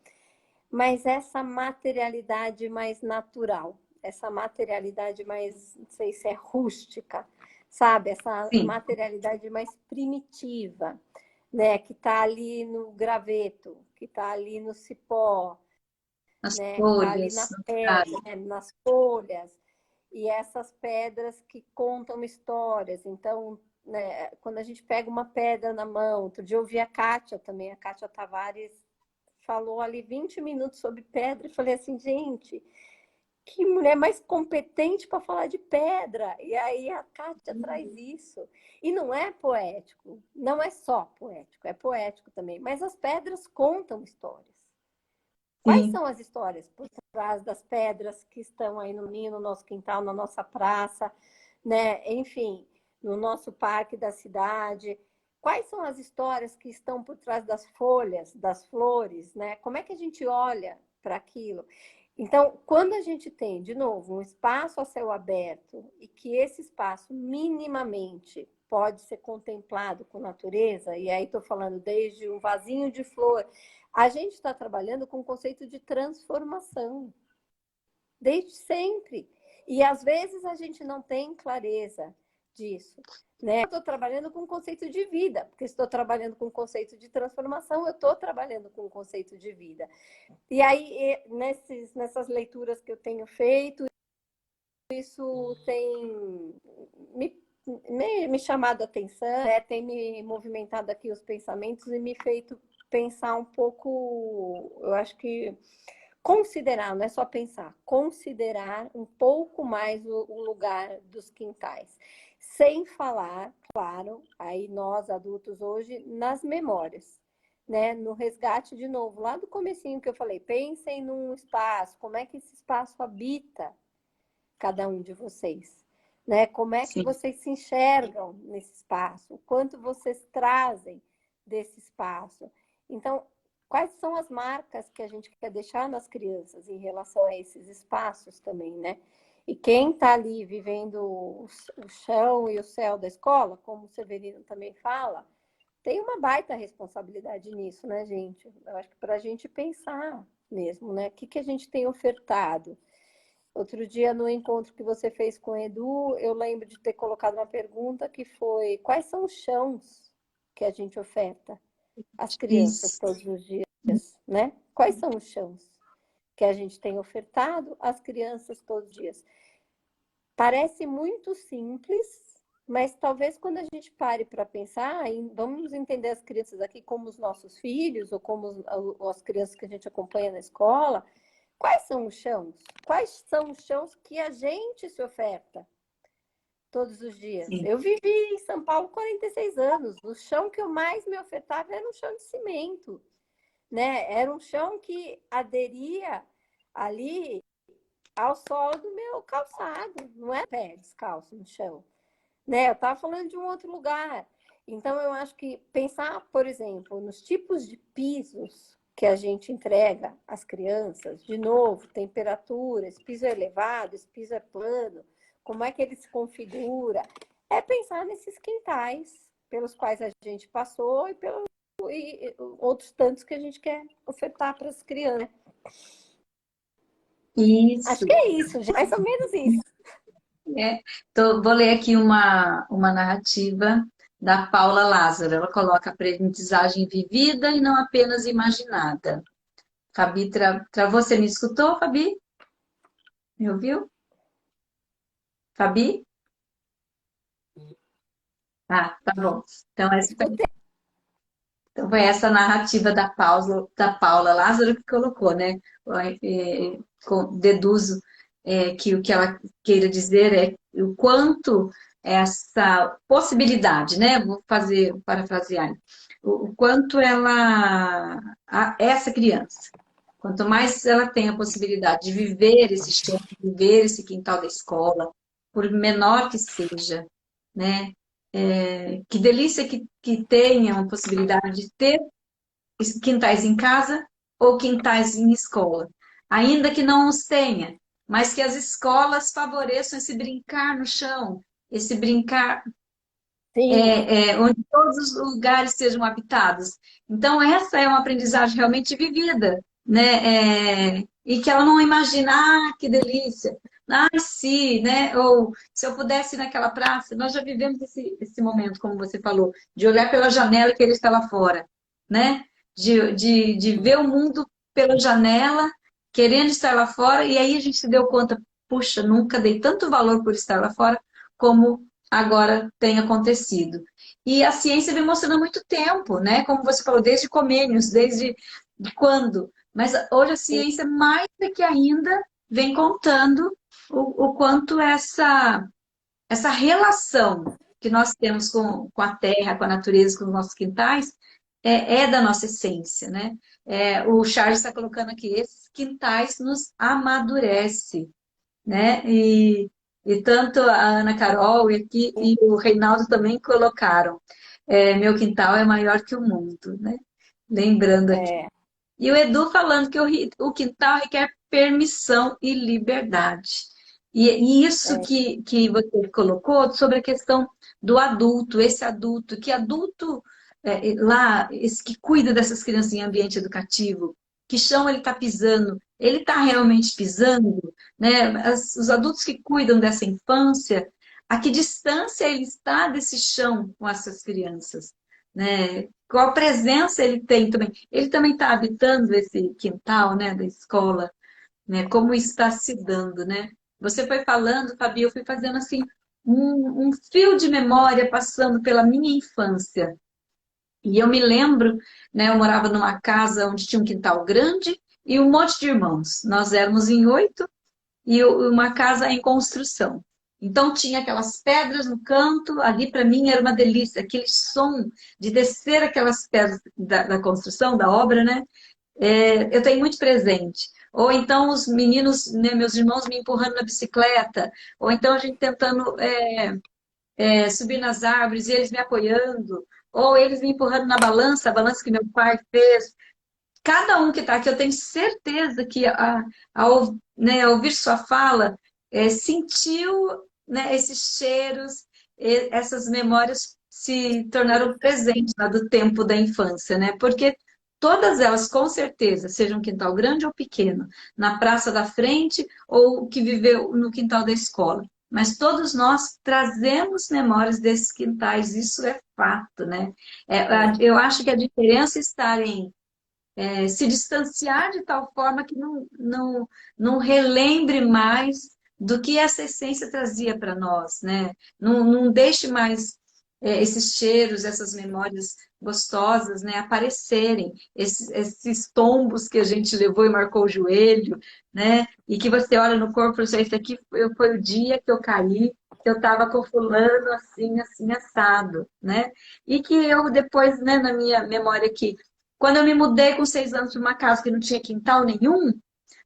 mas essa materialidade mais natural, essa materialidade mais, não sei se é rústica, sabe? Essa Sim. materialidade mais primitiva, né? Que está ali no graveto, que está ali no cipó, As né? Que está ali na folhas. pedra, né? Nas folhas. E essas pedras que contam histórias. Então, né, quando a gente pega uma pedra na mão, outro dia eu ouvi a Kátia também, a Kátia Tavares falou ali 20 minutos sobre pedra e falei assim, gente, que mulher mais competente para falar de pedra. E aí a Kátia traz isso. E não é poético, não é só poético, é poético também, mas as pedras contam histórias. Quais Sim. são as histórias por trás das pedras que estão aí no nosso quintal, na nossa praça, né? Enfim, no nosso parque da cidade? Quais são as histórias que estão por trás das folhas, das flores, né? Como é que a gente olha para aquilo? Então, quando a gente tem, de novo, um espaço a céu aberto e que esse espaço minimamente pode ser contemplado com natureza, e aí estou falando desde um vasinho de flor, a gente está trabalhando com o conceito de transformação, desde sempre. E às vezes a gente não tem clareza disso. Né? Eu estou trabalhando com o conceito de vida, porque estou trabalhando com o conceito de transformação, eu estou trabalhando com o conceito de vida. E aí, nessas leituras que eu tenho feito, isso tem me chamado a atenção, né? Tem me movimentado aqui os pensamentos e me feito pensar um pouco, eu acho que considerar, não é só pensar, considerar um pouco mais o lugar dos quintais. Sem falar, claro, aí nós adultos hoje, nas memórias. né, no resgate de novo, lá do comecinho que eu falei, pensem num espaço, como é que esse espaço habita cada um de vocês, né? Como é que Sim. vocês se enxergam nesse espaço, o quanto vocês trazem desse espaço. Então, quais são as marcas que a gente quer deixar nas crianças em relação a esses espaços também, né? E quem está ali vivendo o chão e o céu da escola, como o Severino também fala, tem uma baita responsabilidade nisso, né, gente? Eu acho que para a gente pensar mesmo, né? O que a gente tem ofertado? Outro dia, no encontro que você fez com o Edu, eu lembro de ter colocado uma pergunta que foi: quais são os chãos que a gente oferta às crianças Isso. todos os dias, né? Quais são os chãos que a gente tem ofertado às crianças todos os dias? Parece muito simples, mas talvez quando a gente pare para pensar, vamos entender as crianças aqui como os nossos filhos ou como as crianças que a gente acompanha na escola, quais são os chãos? Quais são os chãos que a gente se oferta todos os dias? Sim. Eu vivi em São Paulo 46 anos. O chão que eu mais me ofertava era um chão de cimento, né? Era um chão que aderia ali ao solo do meu calçado, não é pé descalço no chão, né? Eu estava falando de um outro lugar. Então, eu acho que pensar, por exemplo, nos tipos de pisos que a gente entrega às crianças, de novo, temperatura, esse piso é elevado, esse piso é plano, como é que ele se configura, é pensar nesses quintais pelos quais a gente passou e outros tantos que a gente quer ofertar para as crianças. Acho que Isso. é isso, mais ou menos isso. É. Vou ler aqui uma narrativa da Paula Lázaro. Ela coloca aprendizagem vivida e não apenas imaginada. Fabi, você me escutou, Fabi? Me ouviu? Fabi? Ah, tá bom. Então, Escutei. então foi essa narrativa da Paula Lázaro que colocou, né? Deduzo que o que ela queira dizer é o quanto essa possibilidade, né? Vou parafrasear, o quanto essa criança, quanto mais ela tem a possibilidade de viver esse chão, viver esse quintal da escola, por menor que seja, né? Que delícia que tenha a possibilidade de ter quintais em casa ou quintais em escola. Ainda que não os tenha, mas que as escolas favoreçam esse brincar no chão, esse brincar Sim, onde todos os lugares sejam habitados. Então, essa é uma aprendizagem realmente vivida, né? E que ela não imagina, que delícia, se, né? Ou se eu pudesse ir naquela praça, nós já vivemos esse momento, como você falou, de olhar pela janela e querer estar lá fora, né? De ver o mundo pela janela, querendo estar lá fora, e aí a gente se deu conta, puxa, nunca dei tanto valor por estar lá fora como agora tem acontecido. E a ciência vem mostrando há muito tempo, né? Como você falou, desde Comênios, desde quando? Mas hoje a sim, ciência, mais do que ainda, vem contando o quanto essa relação que nós temos com a terra, com a natureza, com os nossos quintais, é da nossa essência, né? O Charles está colocando aqui, esses quintais nos amadurece, né? E tanto a Ana Carol e o Reinaldo também colocaram. Meu quintal é maior que o mundo, né? Lembrando aqui. é, E o Edu falando que o quintal requer permissão e liberdade. E isso é, que você colocou sobre a questão do adulto, esse adulto, que adulto lá, esse que cuida dessas crianças em ambiente educativo, que chão ele está pisando, ele está realmente pisando, né? Os adultos que cuidam dessa infância, a que distância ele está desse chão com essas crianças, né? Qual presença ele tem também? Ele também está habitando esse quintal, né, da escola, né? Como está se dando, né? Você foi falando, Fabi, eu fui fazendo assim um fio de memória passando pela minha infância. E eu me lembro, né, eu morava numa casa onde tinha um quintal grande e um monte de irmãos. Nós éramos em 8 e uma casa em construção. Então tinha aquelas pedras no canto, ali para mim era uma delícia, aquele som de descer aquelas pedras da construção, da obra, né? Eu tenho muito presente. Ou então os meninos, né, meus irmãos me empurrando na bicicleta, ou então a gente tentando subir nas árvores e eles me apoiando, ou eles me empurrando na balança, a balança que meu pai fez. Cada um que está aqui, eu tenho certeza que ao ouvir sua fala, sentiu, né, esses cheiros, essas memórias se tornaram presentes lá do tempo da infância, né? Porque todas elas, com certeza, seja um quintal grande ou pequeno, na praça da frente ou que viveu no quintal da escola. Mas todos nós trazemos memórias desses quintais, isso é fato, né? Eu acho que a diferença está em se distanciar de tal forma que não relembre mais do que essa essência trazia para nós, né? Não deixe mais esses cheiros, essas memórias gostosas, né, aparecerem, esses tombos que a gente levou e marcou o joelho, né? E que você olha no corpo e fala, esse aqui foi o dia que eu caí, que eu estava com fulano assim, assim, assado, né? E que eu depois, né, na minha memória aqui, quando eu me mudei com 6 anos para uma casa que não tinha quintal nenhum,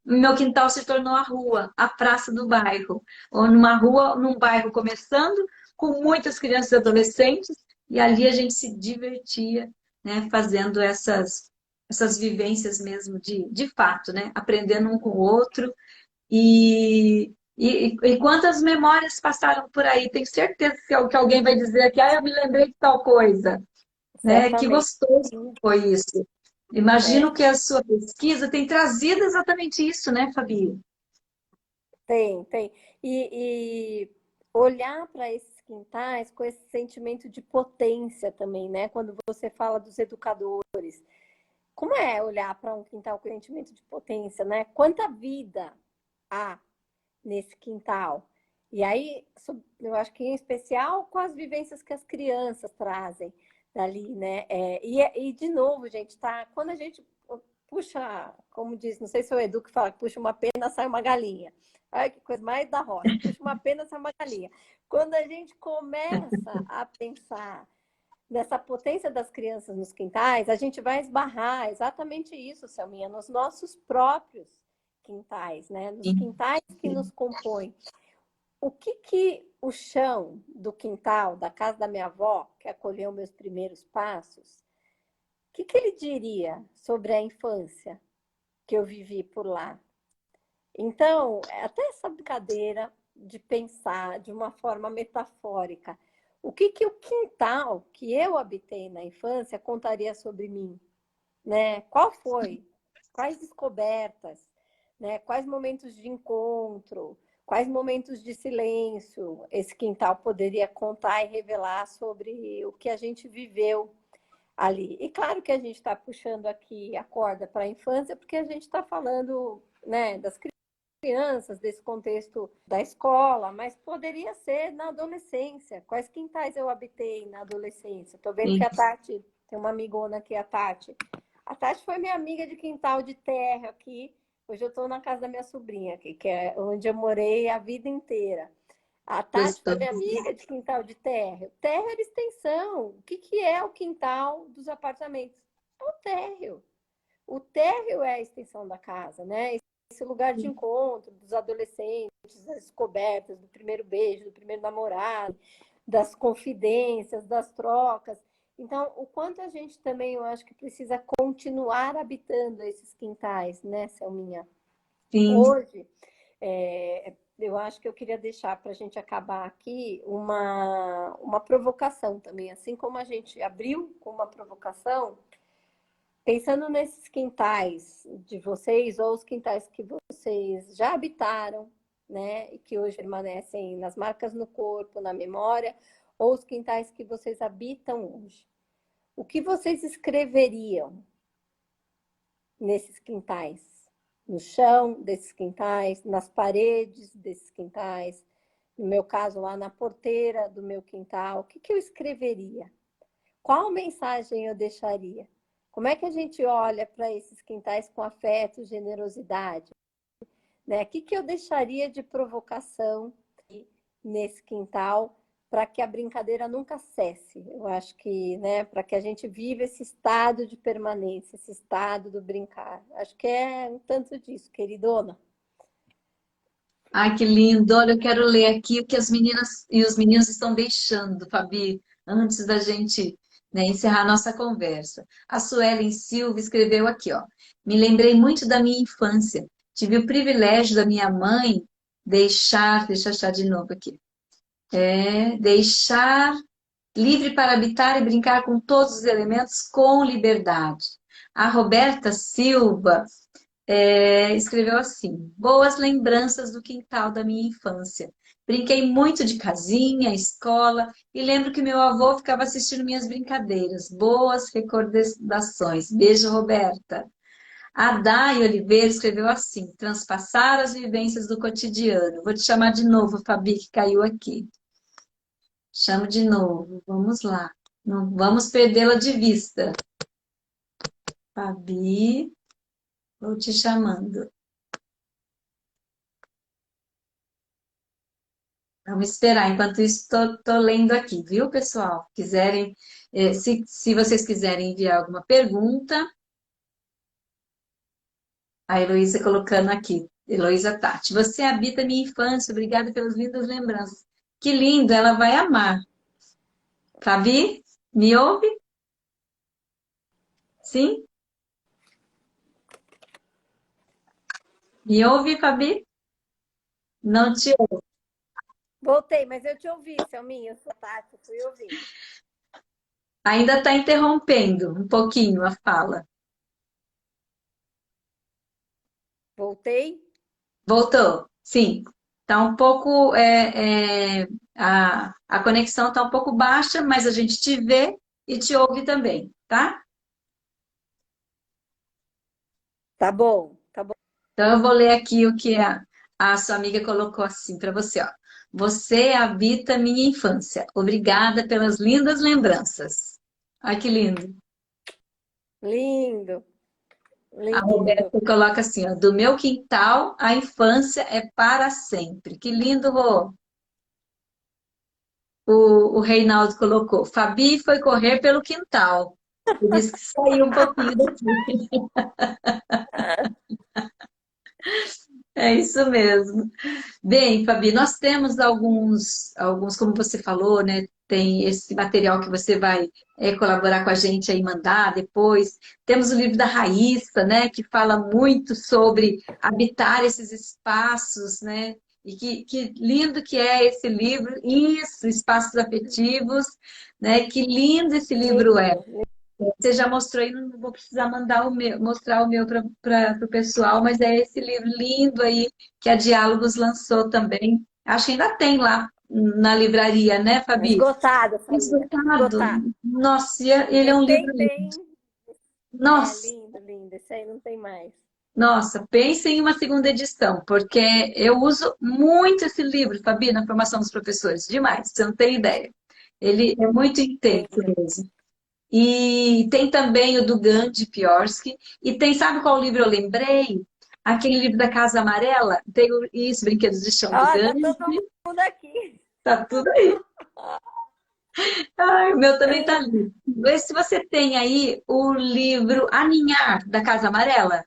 meu quintal se tornou a rua, a praça do bairro. Ou numa rua, num bairro começando, com muitas crianças e adolescentes, e ali a gente se divertia, né, fazendo essas vivências mesmo de fato, né, aprendendo um com o outro. E quantas memórias passaram por aí, tenho certeza que alguém vai dizer aqui, eu me lembrei de tal coisa, né? Que Certamente. gostoso foi isso. É, Imagino que a sua pesquisa tem trazido exatamente isso, né, Fabi? tem. E olhar para esses quintais com esse sentimento de potência também, né? Quando você fala dos educadores. Como é olhar para um quintal com sentimento de potência, né? Quanta vida há nesse quintal? E aí, eu acho que em especial com as vivências que as crianças trazem dali, né? E de novo, gente, tá? Quando a gente puxa, como diz, não sei se é o Edu que fala que puxa uma pena, sai uma galinha. Olha que coisa mais da roça. Puxa uma pena, sai uma galinha. Quando a gente começa a pensar dessa potência das crianças nos quintais, a gente vai esbarrar exatamente isso, Selminha, nos nossos próprios quintais, né? Nos Sim, quintais que nos compõem. O que o chão do quintal da casa da minha avó, que acolheu meus primeiros passos, que ele diria sobre a infância que eu vivi por lá? Então, até essa brincadeira de pensar de uma forma metafórica, o que o quintal que eu habitei na infância contaria sobre mim, né? Qual foi? Quais descobertas, né? Quais momentos de encontro, quais momentos de silêncio esse quintal poderia contar e revelar sobre o que a gente viveu ali. E claro que a gente está puxando aqui a corda para a infância, porque a gente está falando, né, das crianças, desse contexto da escola, mas poderia ser na adolescência. Quais quintais eu habitei na adolescência? Estou vendo que sim. a Tati, tem uma amigona aqui, a Tati. A Tati foi minha amiga de quintal de terra aqui. Hoje eu estou na casa da minha sobrinha aqui, que é onde eu morei a vida inteira. A Tati foi minha Gostoso. amiga de quintal de térreo. Térreo era extensão. O que é o quintal dos apartamentos? É o térreo. O térreo é a extensão da casa, né? Esse lugar de encontro dos adolescentes, das descobertas, do primeiro beijo, do primeiro namorado, das confidências, das trocas. Então, o quanto a gente também, eu acho que precisa continuar habitando esses quintais, né, Selminha? Sim, Hoje, eu acho que eu queria deixar para a gente acabar aqui uma provocação também. Assim como a gente abriu com uma provocação, pensando nesses quintais de vocês, ou os quintais que vocês já habitaram, né, e que hoje permanecem nas marcas no corpo, na memória, ou os quintais que vocês habitam hoje. O que vocês escreveriam nesses quintais? No chão desses quintais, nas paredes desses quintais, no meu caso, lá na porteira do meu quintal, o que eu escreveria? Qual mensagem eu deixaria? Como é que a gente olha para esses quintais com afeto, generosidade? Né? O que eu deixaria de provocação nesse quintal para que a brincadeira nunca cesse. Eu acho que, né, para que a gente viva esse estado de permanência, esse estado do brincar. Acho que é um tanto disso, queridona. Ai, que lindo! Olha, eu quero ler aqui o que as meninas e os meninos estão deixando, Fabi, antes da gente, né, encerrar a nossa conversa. A Suelen Silva escreveu aqui, ó. Me lembrei muito da minha infância. Tive o privilégio da minha mãe deixa eu achar de novo aqui. Deixar livre para habitar e brincar com todos os elementos com liberdade. A Roberta Silva escreveu assim: boas lembranças do quintal da minha infância. Brinquei muito de casinha, escola, e lembro que meu avô ficava assistindo minhas brincadeiras. Boas recordações. Beijo, Roberta. A Dai Oliveira escreveu assim: transpassar as vivências do cotidiano. Vou te chamar de novo, Fabi, que caiu aqui. Chamo de novo. Vamos lá. Não vamos perdê-la de vista. Fabi, vou te chamando. Vamos esperar. Enquanto isso, estou lendo aqui, viu, pessoal? Quiserem, se vocês quiserem enviar alguma pergunta, a Heloísa colocando aqui. Heloísa Tati. Você habita minha infância. Obrigada pelas lindas lembranças. Que lindo, ela vai amar. Fabi, me ouve? Sim? Me ouve, Fabi? Não te ouvo. Voltei, mas eu te ouvi, Selminha. Eu sou Tati, eu fui ouvir. Ainda está interrompendo um pouquinho a fala. Voltei? Voltou? Sim. Está um pouco. A conexão está um pouco baixa, mas a gente te vê e te ouve também, tá? Tá bom, tá bom. Então eu vou ler aqui o que a sua amiga colocou assim para você, ó. Você habita minha infância. Obrigada pelas lindas lembranças. Ai, que lindo. Lindo, A lindo. Roberta coloca assim, ó, do meu quintal, a infância é para sempre. Que lindo, Rô. O Reinaldo colocou. Fabi foi correr pelo quintal. Por isso que saiu um pouquinho daqui. É isso mesmo. Bem, Fabi, nós temos alguns, como você falou, né? Tem esse material que você vai colaborar com a gente aí, mandar depois. Temos o livro da Raíssa, né? Que fala muito sobre habitar esses espaços, né? E que lindo que é esse livro. Isso, espaços afetivos, né? Que lindo esse livro é. Lindo. Você já mostrou aí, não vou precisar mostrar o meu para o pessoal, mas é esse livro lindo aí que a Diálogos lançou também. Acho que ainda tem lá na livraria, né, Fabi? Esgotada, Selminha. Esgotado. Esgotada. Nossa, e ele é um Tem, livro tem, lindo. tem. É Nossa, lindo, lindo. Esse aí não tem mais. nossa, pense em uma segunda edição, porque eu uso muito esse livro, Fabi, na formação dos professores. Demais, você não tem ideia. Ele é muito intenso Lindo. mesmo. E tem também o do Gandhi Piorsky. E tem, sabe qual livro eu lembrei? Aquele livro da Casa Amarela. Tem isso, Brinquedos de Chão do Ó, tá Gandhi. todo mundo aqui. Tá tudo aí. Ai, o meu também tá ali. Vê se você tem aí o livro Aninhar, da Casa Amarela.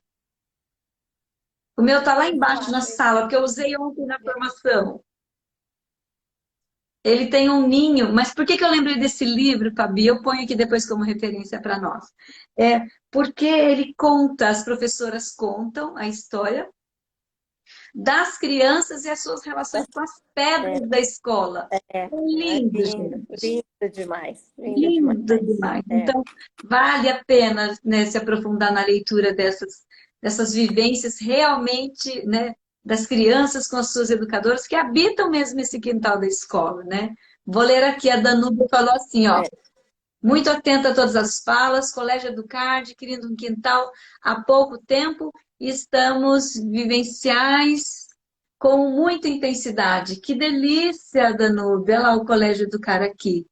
O meu tá lá embaixo na sala, porque eu usei ontem na formação. Ele tem um ninho, mas por que que eu lembrei desse livro, Fabi? Eu ponho aqui depois como referência para nós. É porque ele conta, as professoras contam a história das crianças e as suas relações com as É, pedras da escola. é, É lindo, lindo, gente. lindo demais. Lindo Lindo demais. demais. É. Então, vale a pena, né, se aprofundar na leitura dessas vivências realmente, né, das crianças com as suas educadoras que habitam mesmo esse quintal da escola, né? Vou ler aqui, a Danúbia falou assim, ó. É. Muito atenta a todas as falas, Colégio Educar, adquirindo um quintal há pouco tempo, estamos vivenciais com muita intensidade. Que delícia, Danúbia, olha lá o Colégio Educar aqui,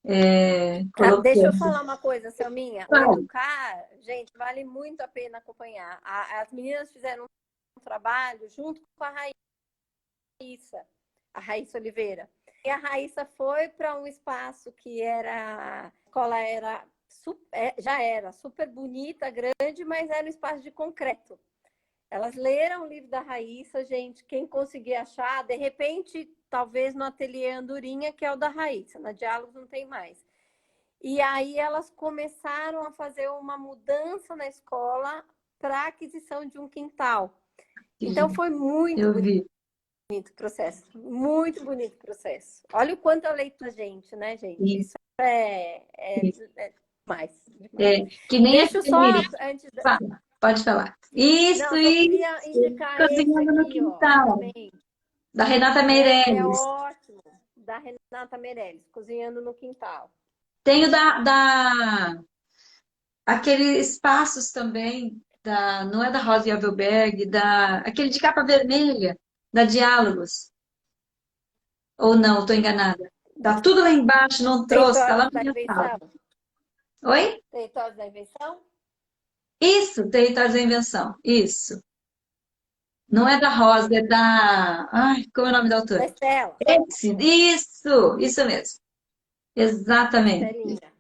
Ah, deixa eu colocando. falar uma coisa, Selminha. O Fala. Educar, gente, vale muito a pena acompanhar. As meninas fizeram um trabalho junto com a Raíssa. a Raíssa Oliveira. E a Raíssa foi para um espaço que era... A escola era já era super bonita, grande, mas era um espaço de concreto. Elas leram o livro da Raíssa, gente, quem conseguir achar, de repente, talvez no ateliê Andorinha, que é o da Raíssa, na Diálogos não tem mais. E aí elas começaram a fazer uma mudança na escola para a aquisição de um quintal. Então foi muito Eu vi. bonito o processo, muito bonito o processo. Olha o quanto eu leio pra gente, né, gente? Isso é demais. É, que nem Deixa eu só, aquele... antes... Fala, pode falar. Isso, Não, só queria indicar esse Cozinhando no aqui, ó, Quintal, também, da Renata né? Que é Meirelles. ótimo, da Renata Meirelles, Cozinhando no Quintal. Tenho aqueles espaços também, não é da Rosa Elvelberg, aquele de capa vermelha, da Diálogos. Ou não, estou enganada. Da Tá tudo lá embaixo, não trouxe, tá lá Territórios no da meu sala. Invenção. Oi? Territórios da Invenção? Isso, Territórios da Invenção. Isso. Não é da Rosa, é da... Ai, como é o nome da Da autora? Estela. Isso mesmo. Da Exatamente. Estelinha.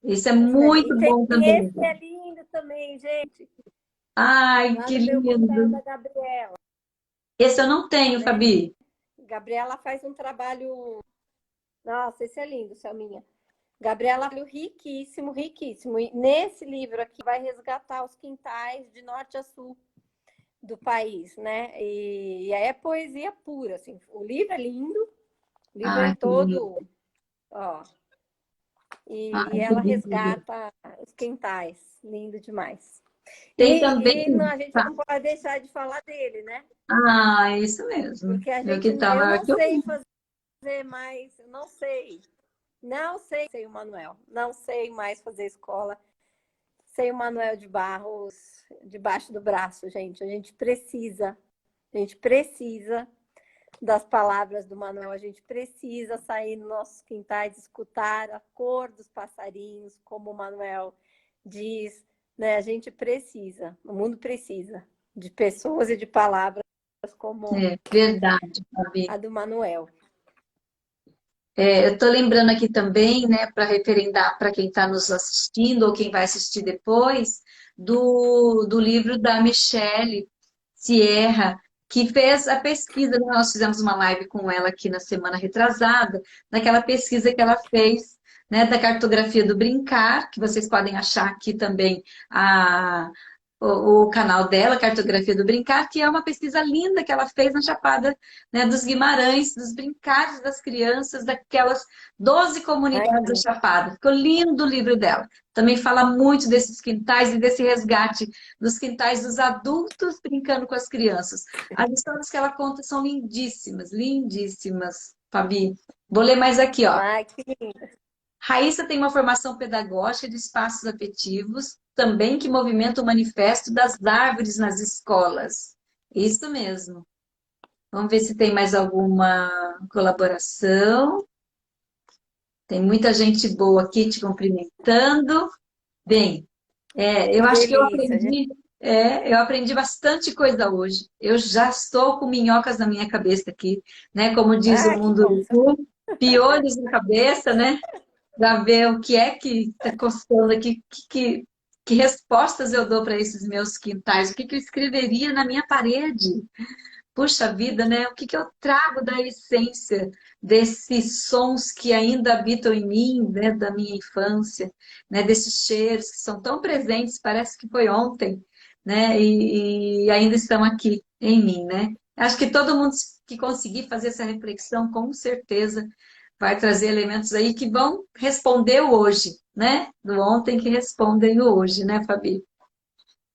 Isso é Da Estelinha. muito E tem bom também. esse que é lindo também, gente. Ai, Lá que no meu quintal lindo. da Gabriela, Esse eu não tenho, né? Fabi. Gabriela faz um trabalho... Nossa, esse é lindo, Selminha. Gabriela, riquíssimo, riquíssimo. E nesse livro aqui vai resgatar os quintais de norte a sul do país, né? E aí é poesia pura, assim. O livro é lindo, o livro é Ai, que lindo. todo, ó. Ai, E que ela lindo. resgata os quintais, lindo demais. Tem também. A gente Tá. não pode deixar de falar dele, né? Ah, é isso mesmo. Porque Meu quintal eu maior não que o sei meu. fazer mais, não sei. Não sei, o Manuel. Não sei mais fazer escola sem o Manuel de Barros debaixo do braço, gente. A gente precisa das palavras do Manuel, a gente precisa sair nos nossos quintais, escutar a cor dos passarinhos, como o Manuel diz, né? A gente precisa, o mundo precisa de pessoas e de palavras como É verdade, Fabi. a do Manuel. É, eu estou lembrando aqui também, né, para referendar para quem está nos assistindo ou quem vai assistir depois, do livro da Michelle Sierra, que fez a pesquisa. Nós fizemos uma live com ela aqui na semana retrasada, naquela pesquisa que ela fez, né, da cartografia do brincar, que vocês podem achar aqui também o canal dela, Cartografia do Brincar, que é uma pesquisa linda que ela fez na Chapada, né, dos Guimarães, dos brincares das crianças, daquelas 12 Ai, comunidades da Chapada. Ficou lindo o livro dela. Também fala muito desses quintais e desse resgate dos quintais dos adultos brincando com as crianças. As histórias que ela conta são lindíssimas, lindíssimas, Fabi. Vou ler mais aqui, ó. ai, que lindo. Raíssa tem uma formação pedagógica de espaços afetivos, também que movimenta o manifesto das árvores nas escolas. Isso mesmo. Vamos ver se tem mais alguma colaboração. Tem muita gente boa aqui te cumprimentando. Bem, Que eu acho que delícia, gente. eu aprendi bastante coisa hoje. Eu já estou com minhocas na minha cabeça aqui, né? Como diz o Ah, que mundo bom. Urucu, piolhos na cabeça, né? Para ver o que é que está costando aqui, que respostas eu dou para esses meus quintais, o que que eu escreveria na minha parede. Puxa vida, né? O que que eu trago da essência desses sons que ainda habitam em mim, né? Da minha infância, né? Desses cheiros que são tão presentes, parece que foi ontem, né? E ainda estão aqui em mim, né? Acho que todo mundo que conseguir fazer essa reflexão, com certeza, vai trazer elementos aí que vão responder o hoje, né? Do ontem que respondem o hoje, né, Fabi?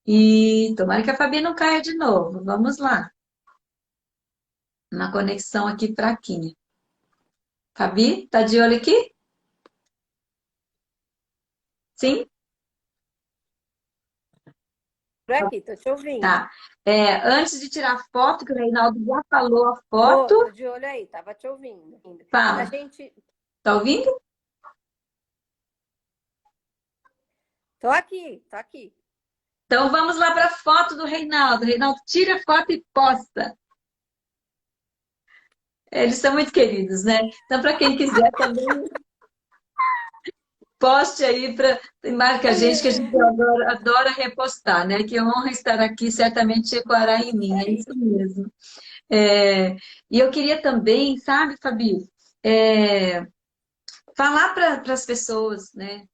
E tomara que a Fabi não caia de novo. Vamos lá. Uma conexão aqui fraquinha. Fabi, tá de olho aqui? Sim? Por aqui, tô te ouvindo. Tá. Antes de tirar a foto, que o Reinaldo já falou a foto, Tô de olho aí, tava te ouvindo. A fala. gente. Tá ouvindo? Tô aqui, tô aqui. Então vamos lá para a foto do Reinaldo. Reinaldo, tira a foto e posta. Eles são muito queridos, né? Então, para quem quiser também, poste aí para marca a gente adora repostar, né? Que honra estar aqui, certamente ecoará em mim, é isso mesmo. É, e eu queria também, sabe, Fabi, é, falar para as pessoas, né,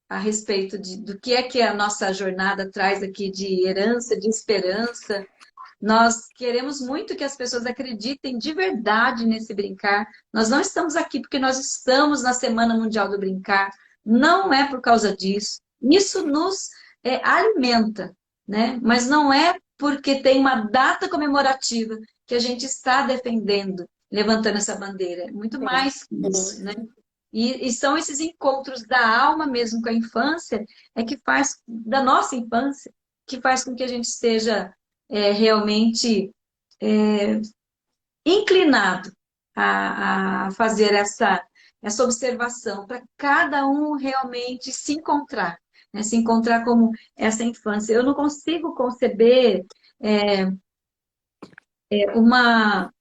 a respeito do que a nossa jornada traz aqui de herança, de esperança. Nós queremos muito que as pessoas acreditem de verdade nesse brincar. Nós não estamos aqui porque nós estamos na Semana Mundial do Brincar. Não é por causa disso. Isso nos alimenta, né? Mas não é porque tem uma data comemorativa que a gente está defendendo, levantando essa bandeira. É muito Sim, mais que isso, né? sim. E são esses encontros da alma mesmo com a infância, é que faz, da nossa infância, que faz com que a gente esteja realmente inclinado a fazer essa observação, para cada um realmente se encontrar, né? Se encontrar como essa infância. Eu não consigo conceber uma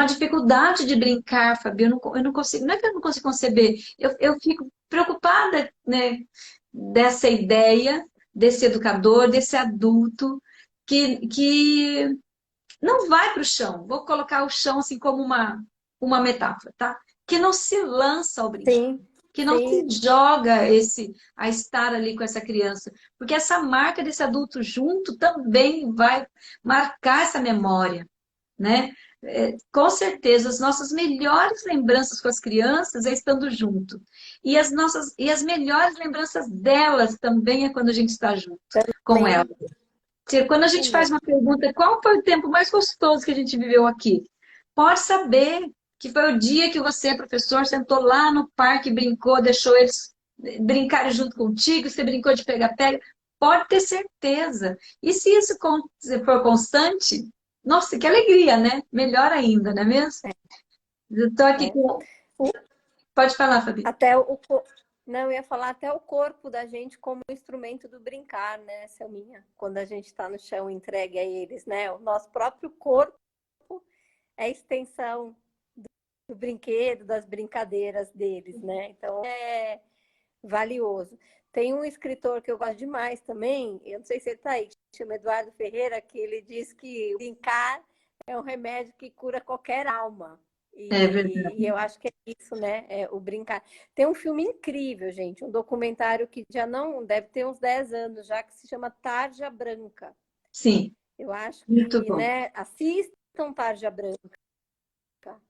dificuldade de brincar, Fabi, eu não consigo, não é que eu não consigo conceber, eu fico preocupada, né, dessa ideia, desse educador, desse adulto, que não vai para o chão. Vou colocar o chão assim como uma metáfora, tá? Que não se lança ao brincar, Sim, que não se sim, joga a estar ali com essa criança, porque essa marca desse adulto junto também vai marcar essa memória, né? Com certeza, as nossas melhores lembranças com as crianças é estando junto. E as melhores lembranças delas também é quando a gente está junto com elas. também, Quando a isso gente faz mesmo. uma pergunta, qual foi o tempo mais gostoso que a gente viveu aqui? Pode saber que foi o dia que você, professor, sentou lá no parque, brincou, deixou eles brincarem junto contigo, você brincou de pega-pega. Pode ter certeza. E se isso for constante, nossa, que alegria, né? Melhor ainda, não é mesmo? Eu estou aqui É. com. O- Pode falar, Fabi. Até o, co- não, eu ia falar até o corpo da gente como instrumento do brincar, né, Selminha? Quando a gente está no chão entregue a eles, né? O nosso próprio corpo é a extensão do brinquedo, das brincadeiras deles, né? Então é valioso. Tem um escritor que eu gosto demais também, eu não sei se ele está aí, que chama Eduardo Ferreira, que ele diz que brincar é um remédio que cura qualquer alma. É verdade. E eu acho que é isso, né? É o brincar. Tem um filme incrível, gente, um documentário que já não deve ter uns 10 anos já, que se chama Tarja Branca. Sim, Eu acho muito que, bom. né, assistam Tarja Branca,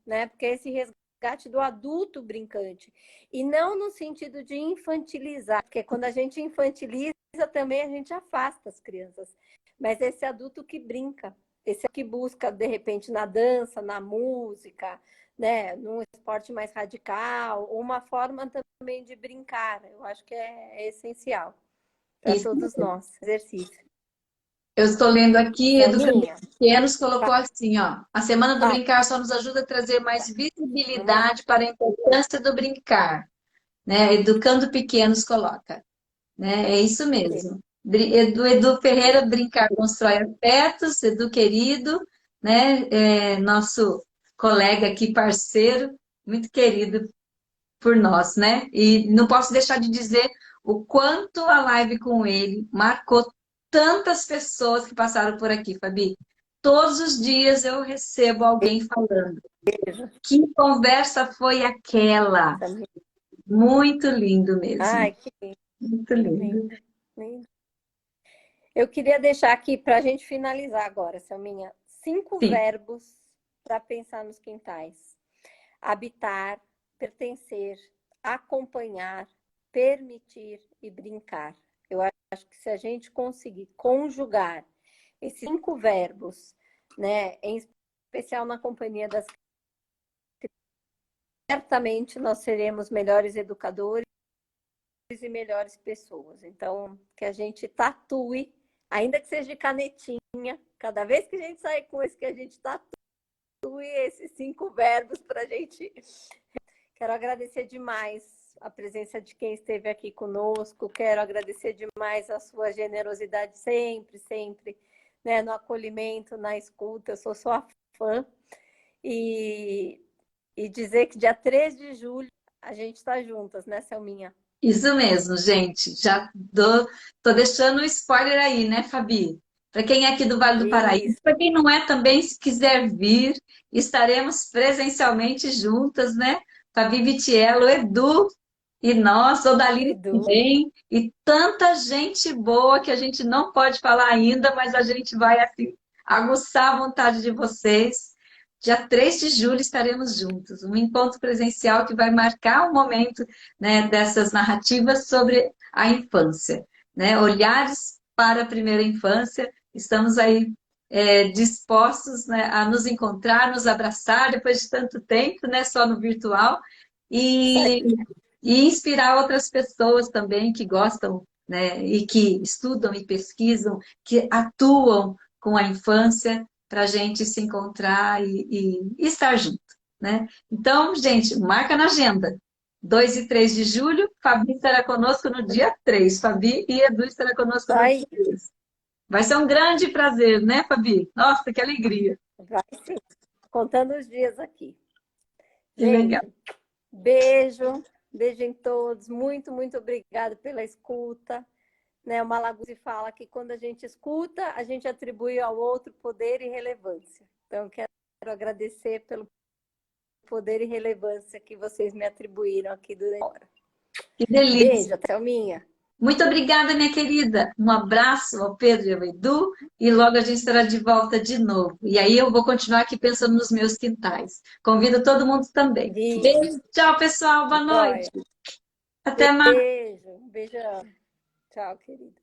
né? Porque é esse resgate do adulto brincante. E não no sentido de infantilizar, porque quando a gente infantiliza também a gente afasta as crianças. Mas esse adulto que brinca, esse que busca, de repente, na dança, na música, né, num esporte mais radical, uma forma também de brincar. Eu acho que é essencial para Isso. todos nós, exercício. Eu estou lendo aqui, Educando Selminha, Pequenos colocou assim, ó, a Semana do fala. Brincar só nos ajuda a trazer mais visibilidade para a importância do brincar, né? Educando Pequenos coloca, né? É isso mesmo. Edu Ferreira, Brincar constrói afetos, Edu querido, né? Nosso colega aqui, parceiro, muito querido por nós, né? E não posso deixar de dizer o quanto a live com ele marcou tantas pessoas que passaram por aqui, Fabi. Todos os dias eu recebo alguém falando. Que conversa foi aquela? Muito lindo mesmo. Ai, que Muito lindo. lindo, lindo. Eu queria deixar aqui para a gente finalizar agora, Selminha, 5 Sim, verbos para pensar nos quintais: habitar, pertencer, acompanhar, permitir e brincar. Eu acho que se a gente conseguir conjugar esses 5 verbos, né, em especial na companhia das crianças, certamente nós seremos melhores educadores e melhores pessoas. Então, que a gente tatue, ainda que seja de canetinha, cada vez que a gente sair com esse, que a gente tatue esses 5 verbos para a gente. Quero agradecer demais a presença de quem esteve aqui conosco, quero agradecer demais a sua generosidade sempre, sempre, né, no acolhimento, na escuta. Eu sou sua fã. E E dizer que dia 3 de julho a gente está juntas, né, Selminha? Isso mesmo, gente. Tô deixando um spoiler aí, né, Fabi? Para quem é aqui do Vale do Paraíba, Isso, para quem não é também, se quiser vir, estaremos presencialmente juntas, né? Fabi Vitiello, Edu e nós, Odaline Edu. também, e tanta gente boa que a gente não pode falar ainda, mas a gente vai assim aguçar a vontade de vocês. Dia 3 de julho estaremos juntos, um encontro presencial que vai marcar o momento, né, dessas narrativas sobre a infância, né? Olhares para a primeira infância. Estamos aí dispostos, né, a nos encontrar, nos abraçar depois de tanto tempo, né, só no virtual, Isso e, aí. e inspirar outras pessoas também que gostam, né, e que estudam e pesquisam, que atuam com a infância, para a gente se encontrar e estar junto, né? Então, gente, marca na agenda. 2 e 3 de julho, Fabi estará conosco no dia 3. Fabi e Edu estará conosco Isso no aí. dia 3. Vai ser um grande prazer, né, Fabi? Nossa, que alegria. Vai sim. Contando os dias aqui. Que legal. Gente, beijo. Beijo em todos. Muito, muito obrigada pela escuta. Né? O Malaguzzi fala que quando a gente escuta, a gente atribui ao outro poder e relevância. Então, eu quero agradecer pelo poder e relevância que vocês me atribuíram aqui durante a hora. Que delícia. Beijo, Thelminha. Muito obrigada, minha querida. Um abraço ao Pedro e ao Edu, e logo a gente estará de volta de novo. E aí eu vou continuar aqui pensando nos meus quintais. Convido todo mundo também. Isso. Beijo, tchau, pessoal. Boa noite. Joia. Até mais. Beijo. Beijão. Tchau, querida.